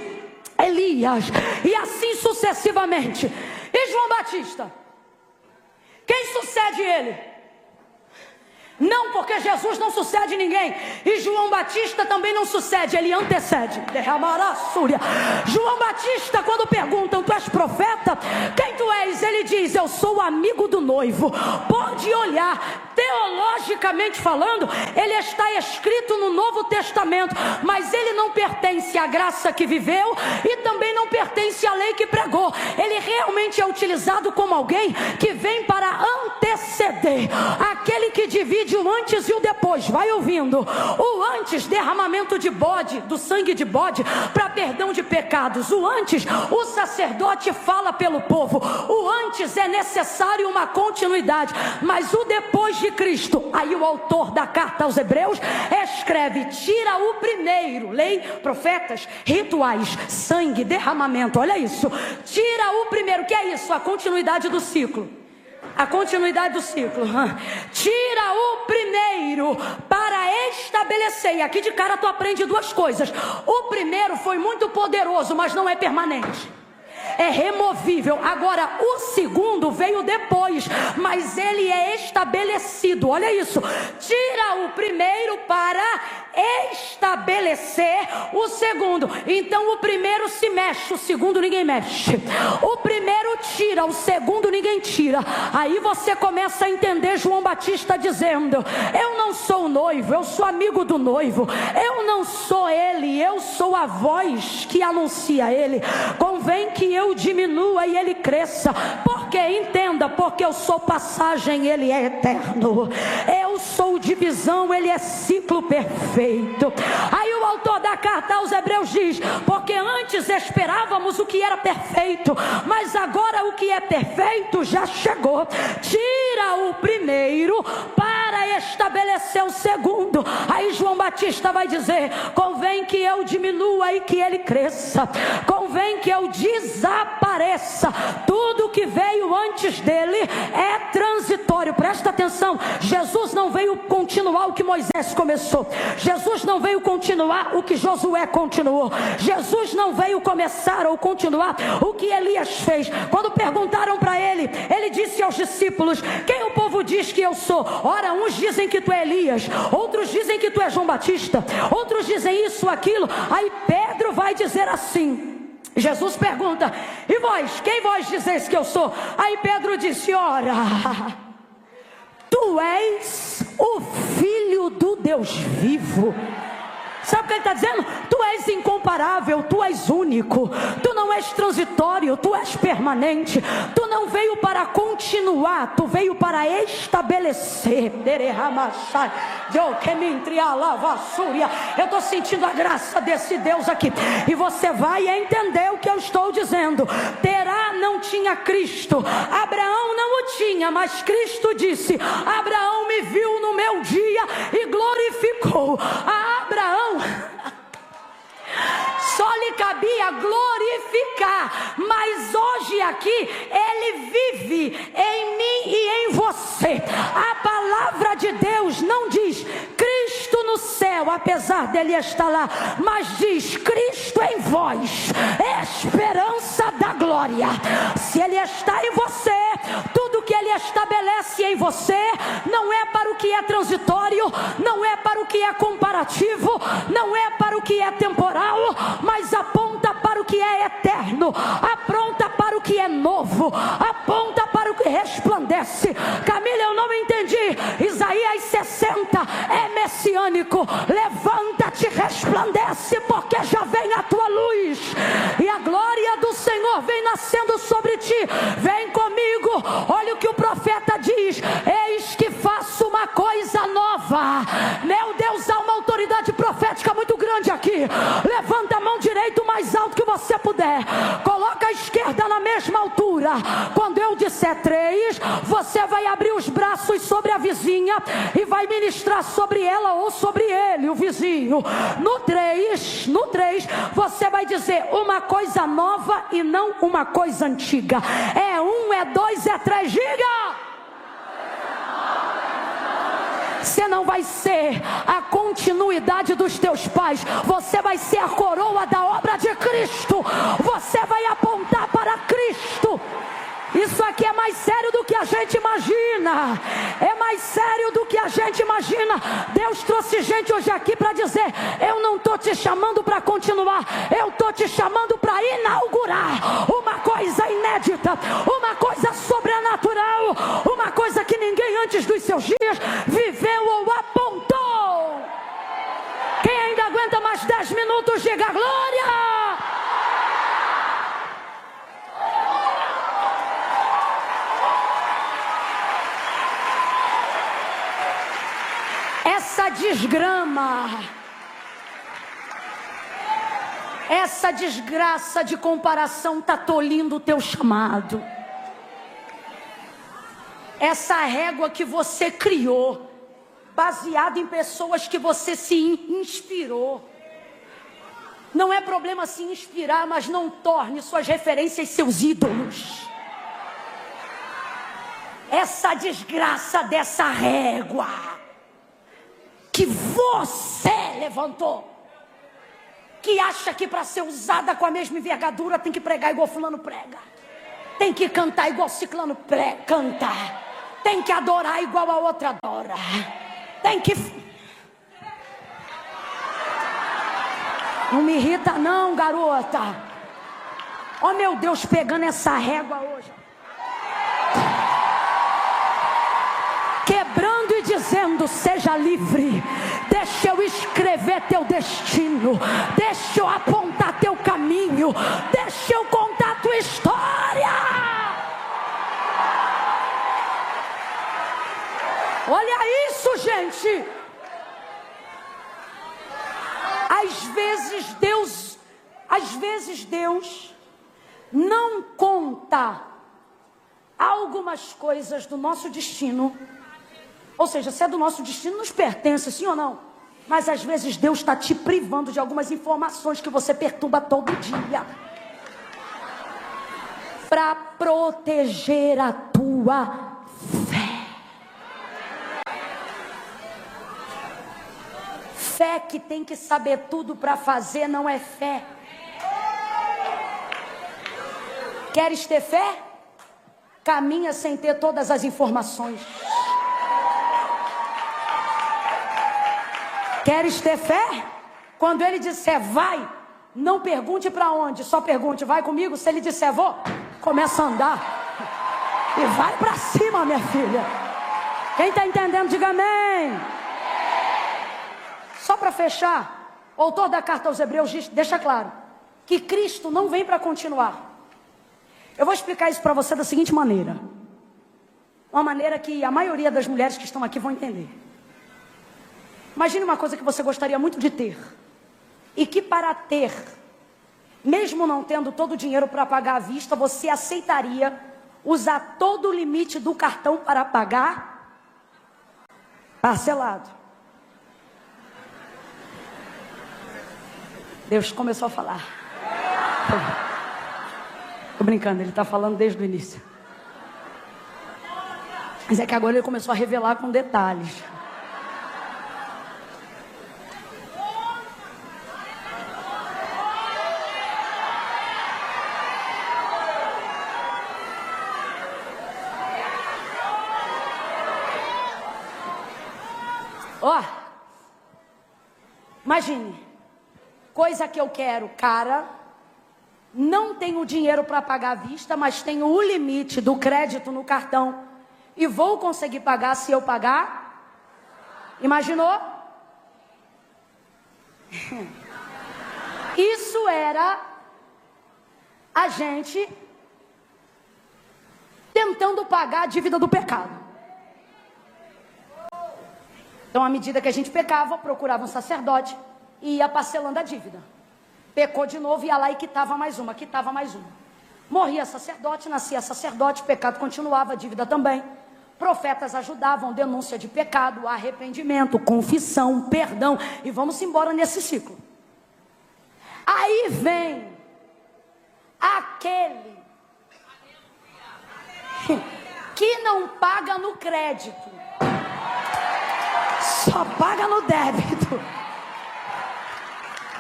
Elias, e assim sucessivamente. E João Batista, quem sucede ele? Não, porque Jesus não sucede ninguém, e João Batista também não sucede, ele antecede. Derramará súria. João Batista, quando perguntam: tu és profeta? Quem tu és? Ele diz: eu sou amigo do noivo. Pode olhar, teologicamente falando, ele está escrito no Novo Testamento, mas ele não pertence à graça que viveu e também não pertence à lei que pregou. Ele realmente é utilizado como alguém que vem para anteceder, aquele que divide o antes e o depois. Vai ouvindo. O antes, derramamento de bode, do sangue de bode, para perdão de pecados. O antes, o sacerdote fala pelo povo. O antes é necessário uma continuidade, mas o depois de Cristo, aí o autor da carta aos Hebreus escreve: tira o primeiro, lei, profetas, rituais, sangue, derramamento. Olha isso, tira o primeiro. Que é isso? A continuidade do ciclo. A continuidade do ciclo. Tira o primeiro para estabelecer. E aqui de cara tu aprende duas coisas. O primeiro foi muito poderoso, mas não é permanente, é removível. Agora o segundo veio depois, mas ele é estabelecido. Olha isso, tira o primeiro para estabelecer o segundo. Então o primeiro se mexe, o segundo ninguém mexe. O primeiro tira, o segundo ninguém tira. Aí você começa a entender João Batista dizendo: eu não sou o noivo, eu sou amigo do noivo. Eu não sou ele, eu sou a voz que anuncia ele. Convém que eu diminua e ele cresça. Porque, entenda, porque eu sou passagem, ele é eterno. Eu sou divisão, ele é ciclo perfeito. Aí o autor da carta aos Hebreus diz: porque antes esperávamos o que era perfeito, mas agora o que é perfeito já chegou. Tira o primeiro para estabelecer o segundo. Aí João Batista vai dizer: convém que eu diminua e que ele cresça. Convém que eu desapareça. Tudo que veio antes dele é transitório. Presta atenção, Jesus não veio continuar o que Moisés começou. Jesus não veio continuar o que Josué continuou. Jesus não veio começar ou continuar o que Elias fez. Quando perguntaram para ele, ele disse aos discípulos: quem o povo diz que eu sou? Ora, uns dizem que tu é Elias, outros dizem que tu é João Batista, outros dizem isso, aquilo. Aí Pedro vai dizer assim, Jesus pergunta: e vós, quem vós dizeis que eu sou? Aí Pedro disse: ora, tu és o Filho do Deus vivo. Sabe o que ele está dizendo? Tu és és incomparável, tu és único, tu não és transitório, tu és permanente, tu não veio para continuar, tu veio para estabelecer. Eu estou sentindo a graça desse Deus aqui, e você vai entender o que eu estou dizendo. Terá não tinha Cristo, Abraão não o tinha, mas Cristo disse: Abraão me viu no meu dia e glorificou. A Abraão só lhe cabia glorificar, mas hoje aqui ele vive em mim e em você. A palavra de Deus não diz Cristo no céu, apesar dele estar lá, mas diz Cristo em vós, esperança da glória. Se ele está em você, tudo que ele estabelece em você não é para o que é transitório, não é para o que é comparativo, não é para o que é temporal, mas aponta para o que é eterno, aponta para o que é novo, aponta para o que resplandece. Camila, eu não entendi. Isaías 60 é messiânico. Levanta-te, resplandece, porque já vem a tua luz, e a glória do Senhor vem nascendo sobre ti. Vem comigo, olha o que o profeta diz: eis que faço uma coisa nova. Meu Deus, há uma autoridade profética muito grande aqui. Levanta a mão direita o mais alto que você puder, coloca a esquerda na mesma altura. Quando eu disser 3, você vai abrir os braços sobre a vizinha e vai ministrar sobre ela ou sobre ele, o vizinho. No 3, você vai dizer uma coisa nova e não uma coisa antiga. É 1, é 2, é 3, diga! Você não vai ser a continuidade dos teus pais, você vai ser a coroa da obra de Cristo. Você vai apontar para Cristo. Isso aqui é mais sério do que a gente imagina. É mais sério do que a gente imagina. Deus trouxe gente hoje aqui para dizer: eu não estou te chamando para continuar, eu estou te chamando para inaugurar uma coisa inédita, uma coisa sobrenatural, uma coisa que ninguém antes dos seus dias viveu ou apontou. Quem ainda aguenta mais 10 minutos, diga glória! Essa desgrama, essa desgraça de comparação está tolindo o teu chamado. Essa régua que você criou, baseada em pessoas que você se inspirou. Não é problema se inspirar, mas não torne suas referências seus ídolos. Essa desgraça dessa régua que você levantou, que acha que para ser usada com a mesma envergadura tem que pregar igual fulano prega, tem que cantar igual ciclano canta, tem que adorar igual a outra adora, tem que... Não me irrita não, garota. Oh meu Deus, pegando essa régua hoje, quebrando e dizendo: seja livre, deixa eu escrever teu destino, deixa eu apontar teu caminho, deixa eu contar tua história. Olha isso, gente. Às vezes Deus não conta algumas coisas do nosso destino. Ou seja, se é do nosso destino, nos pertence, sim ou não? Mas às vezes Deus está te privando de algumas informações que você perturba todo dia, para proteger a tua fé. Fé que tem que saber tudo para fazer não é fé. Queres ter fé? Caminha sem ter todas as informações. Queres ter fé? Quando ele disser vai, não pergunte para onde, só pergunte: vai comigo? Se ele disser vou, começa a andar e vai para cima, minha filha. Quem está entendendo, diga amém. Só para fechar, O autor da carta aos Hebreus deixa claro que Cristo não vem para continuar. Eu vou explicar isso para você da seguinte maneira. Uma maneira que a maioria das mulheres que estão aqui vão entender. Imagine uma coisa que você gostaria muito de ter. E que para ter, mesmo não tendo todo o dinheiro para pagar à vista, você aceitaria usar todo o limite do cartão para pagar parcelado. Deus começou a falar. Tô brincando, ele está falando desde o início. Mas é que agora ele começou a revelar com detalhes. Ó, imagine, coisa que eu quero, cara, não tenho dinheiro para pagar à vista, mas tenho o limite do crédito no cartão e vou conseguir pagar se eu pagar. Imaginou? Isso era a gente tentando pagar a dívida do pecado. Então, à medida que a gente pecava, procurava um sacerdote e ia parcelando a dívida. Pecou de novo, ia lá e quitava mais uma, quitava mais uma. Morria sacerdote, nascia sacerdote, pecado continuava, a dívida também. Profetas ajudavam, denúncia de pecado, arrependimento, confissão, perdão. E vamos embora nesse ciclo. Aí vem aquele que não paga no crédito. Só paga no débito.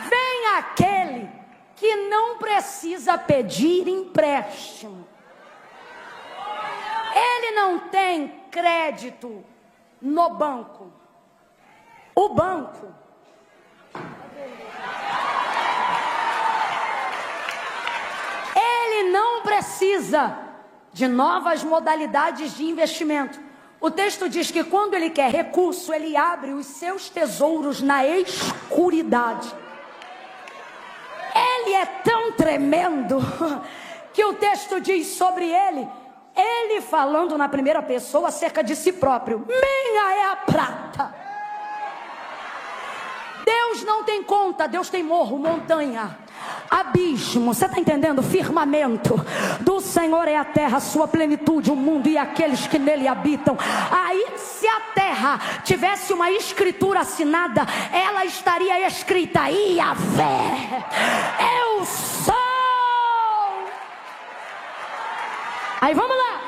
Vem aquele que não precisa pedir empréstimo. Ele não tem crédito no banco. O banco ele não precisa de novas modalidades de investimento. O texto diz que quando ele quer recurso, ele abre os seus tesouros na escuridade. Ele é tão tremendo que o texto diz sobre ele, ele falando na primeira pessoa acerca de si próprio: minha é a prata. Deus não tem conta, Deus tem morro, montanha, abismo, você está entendendo? Firmamento. Do Senhor é a terra, sua plenitude, o mundo e aqueles que nele habitam. Aí, se a terra tivesse uma escritura assinada, ela estaria escrita: Iavé, eu sou. Aí vamos lá.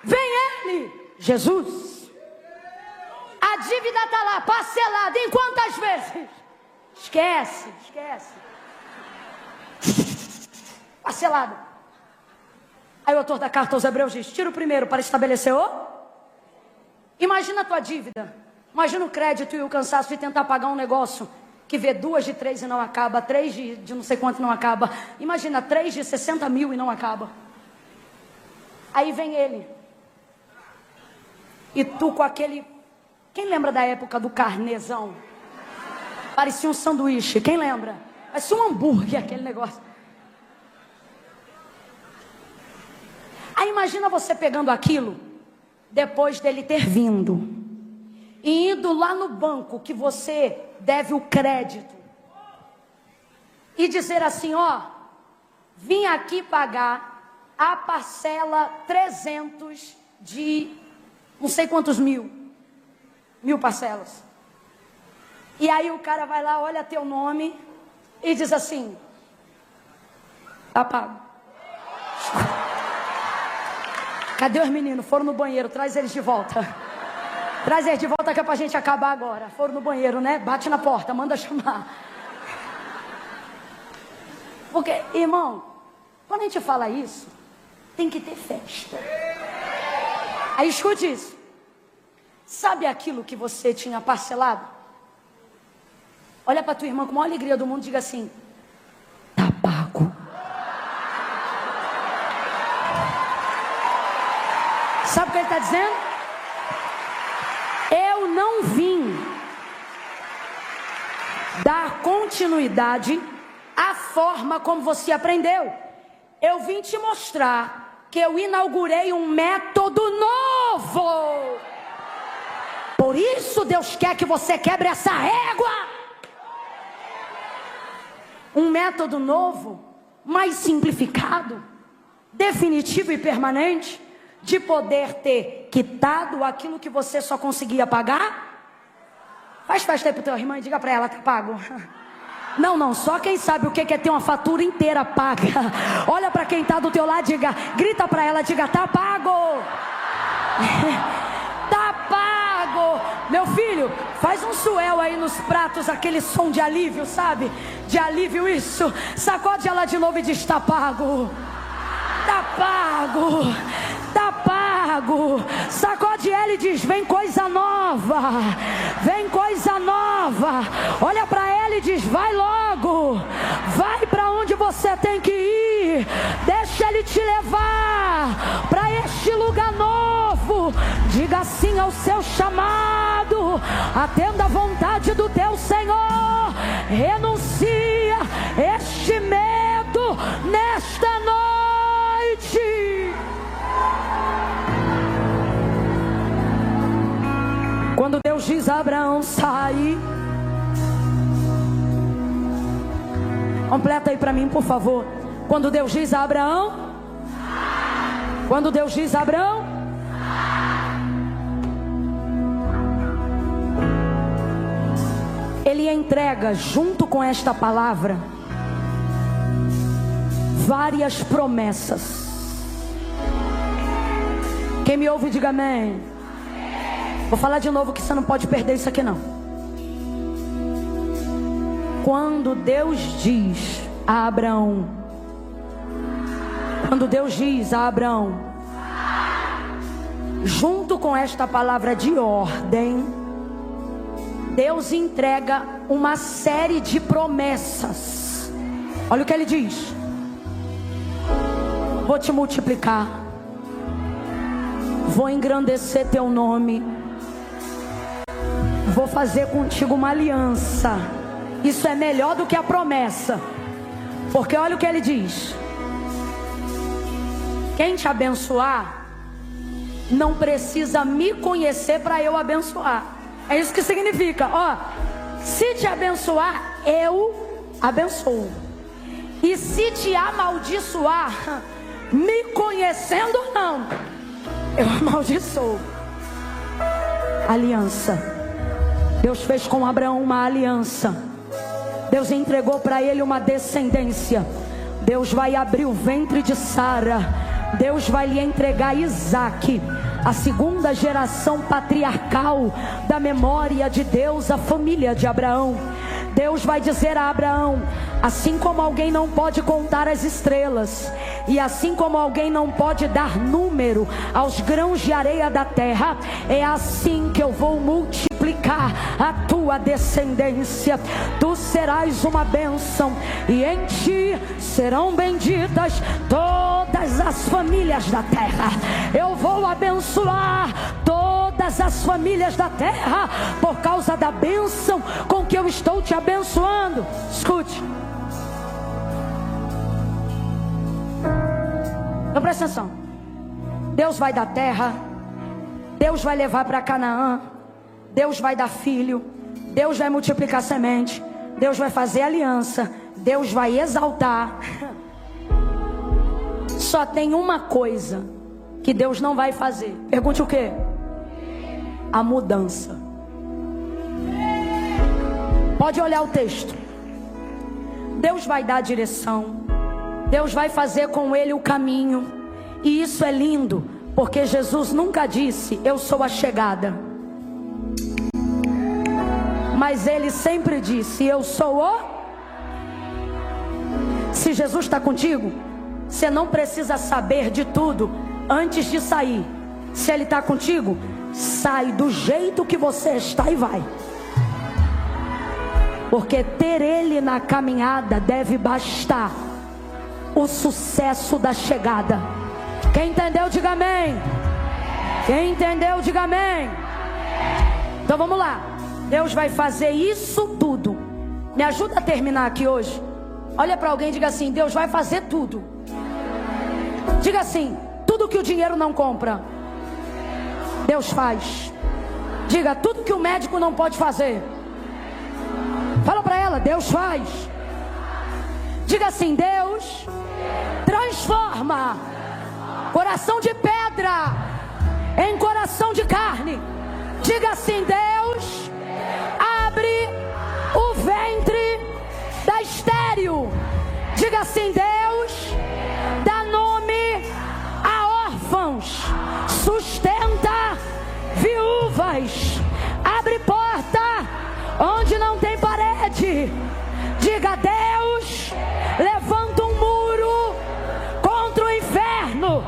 Vem ele, Jesus. A dívida está lá, parcelada. Em quantas vezes? Esquece. Parcelada. Aí o autor da carta aos Hebreus diz: tira o primeiro para estabelecer o. Imagina a tua dívida. Imagina o crédito e o cansaço de tentar pagar um negócio que vê 2 de 3 e não acaba, 3 de não sei quanto não acaba. Imagina 3 de 60 mil e não acaba. Aí vem ele. E tu com aquele... Quem lembra da época do carnezão? Parecia um sanduíche. Quem lembra? Parecia um hambúrguer aquele negócio. Aí imagina você pegando aquilo, depois dele ter vindo, e indo lá no banco que você deve o crédito, e dizer assim: ó, vim aqui pagar a parcela 300 de não sei quantos mil parcelas. E aí o cara vai lá, olha teu nome e diz assim: tá pago. Cadê os meninos? Foram no banheiro, traz eles de volta. Traz eles de volta que é pra gente acabar agora. Foram no banheiro, né? Bate na porta, manda chamar. Porque, irmão, quando a gente fala isso, tem que ter festa. Aí escute isso. Sabe aquilo que você tinha parcelado? Olha pra tua irmã com a maior alegria do mundo e diga assim: tá pago. Sabe o que ele está dizendo? Eu não vim dar continuidade continuidade à forma como você aprendeu. Eu vim te mostrar que eu inaugurei um método novo. Por isso Deus quer que você quebre essa régua. Um método novo, mais simplificado, definitivo e permanente, de poder ter quitado aquilo que você só conseguia pagar. Faz tempo pro teu irmão e diga para ela, tá pago. Não, só quem sabe o que é ter uma fatura inteira paga. Olha para quem tá do teu lado, diga, grita para ela, diga, tá pago. Tá pago. Meu filho, faz um suel aí nos pratos, aquele som de alívio, sabe? De alívio, isso. Sacode ela de novo e diz, tá pago. Tá pago. Tá pago. Sacode ela e diz, vem coisa nova. Vem coisa nova. Olha para ela e diz, vai logo. Vai para onde você tem que ir. Deixa ele te levar para este lugar novo. Diga sim ao seu chamado. Atenda a vontade do teu Senhor. Renuncia este medo nesta noite. Quando Deus diz a Abraão, sai. Completa aí para mim, por favor. Quando Deus diz a Abraão, quando Deus diz a Abraão, Ele entrega junto com esta palavra várias promessas. Quem me ouve, diga amém. Vou falar de novo que você não pode perder isso aqui não. Quando Deus diz a Abraão, quando Deus diz a Abraão, junto com esta palavra de ordem, Deus entrega uma série de promessas. Olha o que Ele diz: vou te multiplicar, vou engrandecer teu nome, vou fazer contigo uma aliança. Isso é melhor do que a promessa, porque olha o que Ele diz: quem te abençoar não precisa me conhecer para eu abençoar. É isso que significa, ó, se te abençoar, eu abençoo. E se te amaldiçoar, me conhecendo ou não, eu amaldiçoo. Aliança. Deus fez com Abraão uma aliança. Deus entregou para ele uma descendência. Deus vai abrir o ventre de Sara. Deus vai lhe entregar Isaque, a segunda geração patriarcal da memória de Deus, a família de Abraão. Deus vai dizer a Abraão: assim como alguém não pode contar as estrelas, e assim como alguém não pode dar número aos grãos de areia da terra, é assim que eu vou multiplicar a tua descendência. Tu serás uma bênção, e em ti serão benditas todas as famílias da terra. Eu vou abençoar todas as famílias da terra por causa da bênção com que eu estou te abençoando. Escute. Então presta atenção. Deus vai dar terra, Deus vai levar para Canaã, Deus vai dar filho, Deus vai multiplicar semente, Deus vai fazer aliança, Deus vai exaltar. Só tem uma coisa que Deus não vai fazer. Pergunte o quê? A mudança. Pode olhar o texto. Deus vai dar a direção, Deus vai fazer com ele o caminho. E isso é lindo, porque Jesus nunca disse: eu sou a chegada. Mas ele sempre disse: eu sou o... Se Jesus está contigo, você não precisa saber de tudo antes de sair. Se ele está contigo, sai do jeito que você está e vai. Porque ter ele na caminhada deve bastar o sucesso da chegada. Quem entendeu, diga amém. Quem entendeu, diga amém. Então vamos lá. Deus vai fazer isso tudo Me ajuda a terminar aqui hoje. Olha para alguém e diga assim: Deus vai fazer tudo. Diga assim: tudo que o dinheiro não compra, Deus faz. Diga: tudo que o médico não pode fazer. Fala para ela: Deus faz. Diga assim: Deus transforma coração de pedra em coração de carne. Diga assim: Deus abre o ventre da estéril. Diga assim: Deus dá nome a órfãos, sustenta viúvas, abre porta onde não tem parede. Diga: Deus levanta um muro contra o inferno,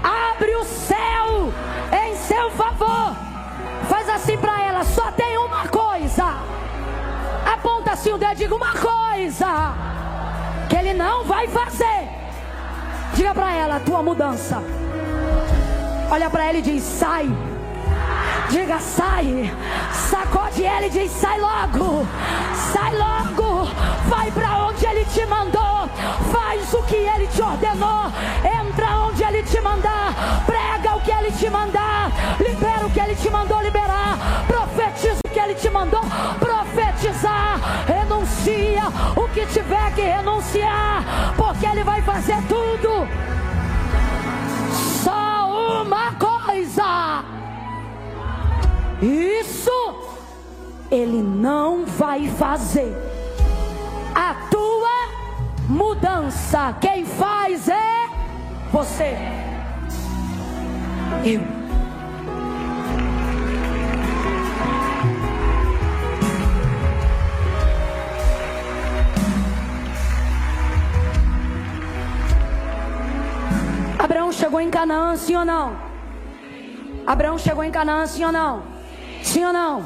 abre o céu em seu favor. Faz assim para ela: só tem uma coisa. Aponta assim o dedo, diga: uma coisa que ele não vai fazer. Diga para ela: a tua mudança. Olha para ela e diz: sai. Diga: sai. Sacode ela e diz: sai logo. Sai logo. Vai para onde ele te mandou. Faz o que ele te ordenou. Entra onde ele te mandar. Prega o que ele te mandar. Libera o que ele te mandou liberar. Profetiza o que ele te mandou profetizar. Renuncia o que tiver que renunciar, porque ele vai fazer tudo. Só uma coisa: isso ele não vai fazer. A tua mudança, quem faz é você. Eu. Abraão chegou em Canaã, sim ou não? Abraão chegou em Canaã, sim ou não? Sim ou não?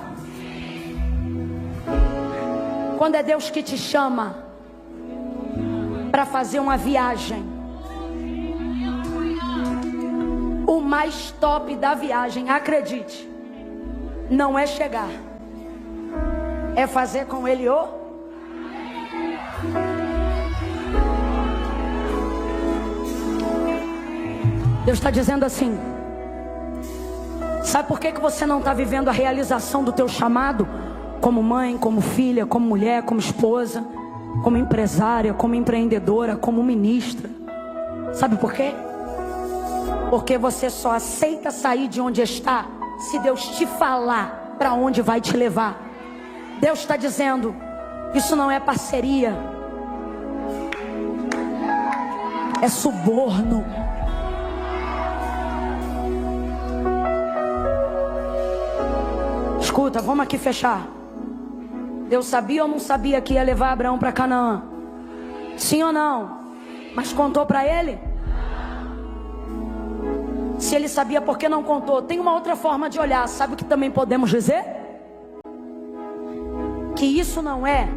Quando é Deus que te chama para fazer uma viagem, o mais top da viagem, acredite, não é chegar, é fazer com Ele o... Deus está dizendo assim: sabe por que você não está vivendo a realização do teu chamado? Como mãe, como filha, como mulher, como esposa, como empresária, como empreendedora, como ministra. Sabe por quê? Porque você só aceita sair de onde está se Deus te falar para onde vai te levar. Deus está dizendo: isso não é parceria, é suborno. Escuta, vamos aqui fechar. Deus sabia ou não sabia que ia levar Abraão para Canaã? Sim ou não? Mas contou para ele? Se ele sabia, por que não contou? Tem uma outra forma de olhar. Sabe o que também podemos dizer? Que isso não é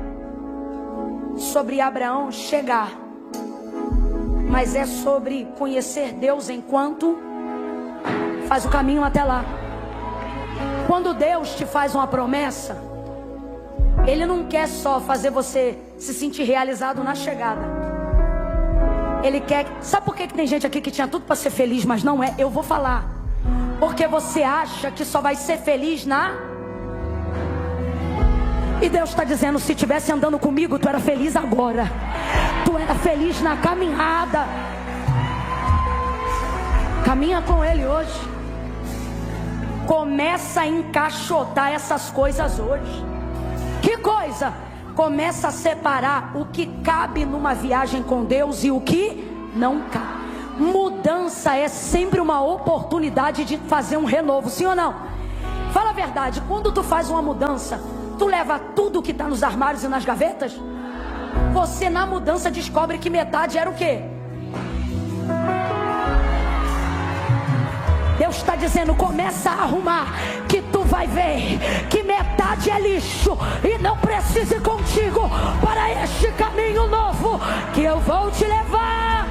sobre Abraão chegar, mas é sobre conhecer Deus enquanto faz o caminho até lá. Quando Deus te faz uma promessa, Ele não quer só fazer você se sentir realizado na chegada. Ele quer... Sabe por que tem gente aqui que tinha tudo para ser feliz, mas não é? Eu vou falar. Porque você acha que só vai ser feliz na... E Deus está dizendo: se estivesse andando comigo, tu era feliz agora. Tu era feliz na caminhada. Caminha com Ele hoje. Começa a encaixotar essas coisas hoje. Que coisa? Começa a separar o que cabe numa viagem com Deus e o que não cabe. Mudança é sempre uma oportunidade de fazer um renovo, sim ou não? Fala a verdade, quando tu faz uma mudança, tu leva tudo que está nos armários e nas gavetas? Você na mudança descobre que metade era o quê? Deus está dizendo: começa a arrumar, que tu vai ver que metade é lixo e não precisa ir contigo para este caminho novo que eu vou te levar.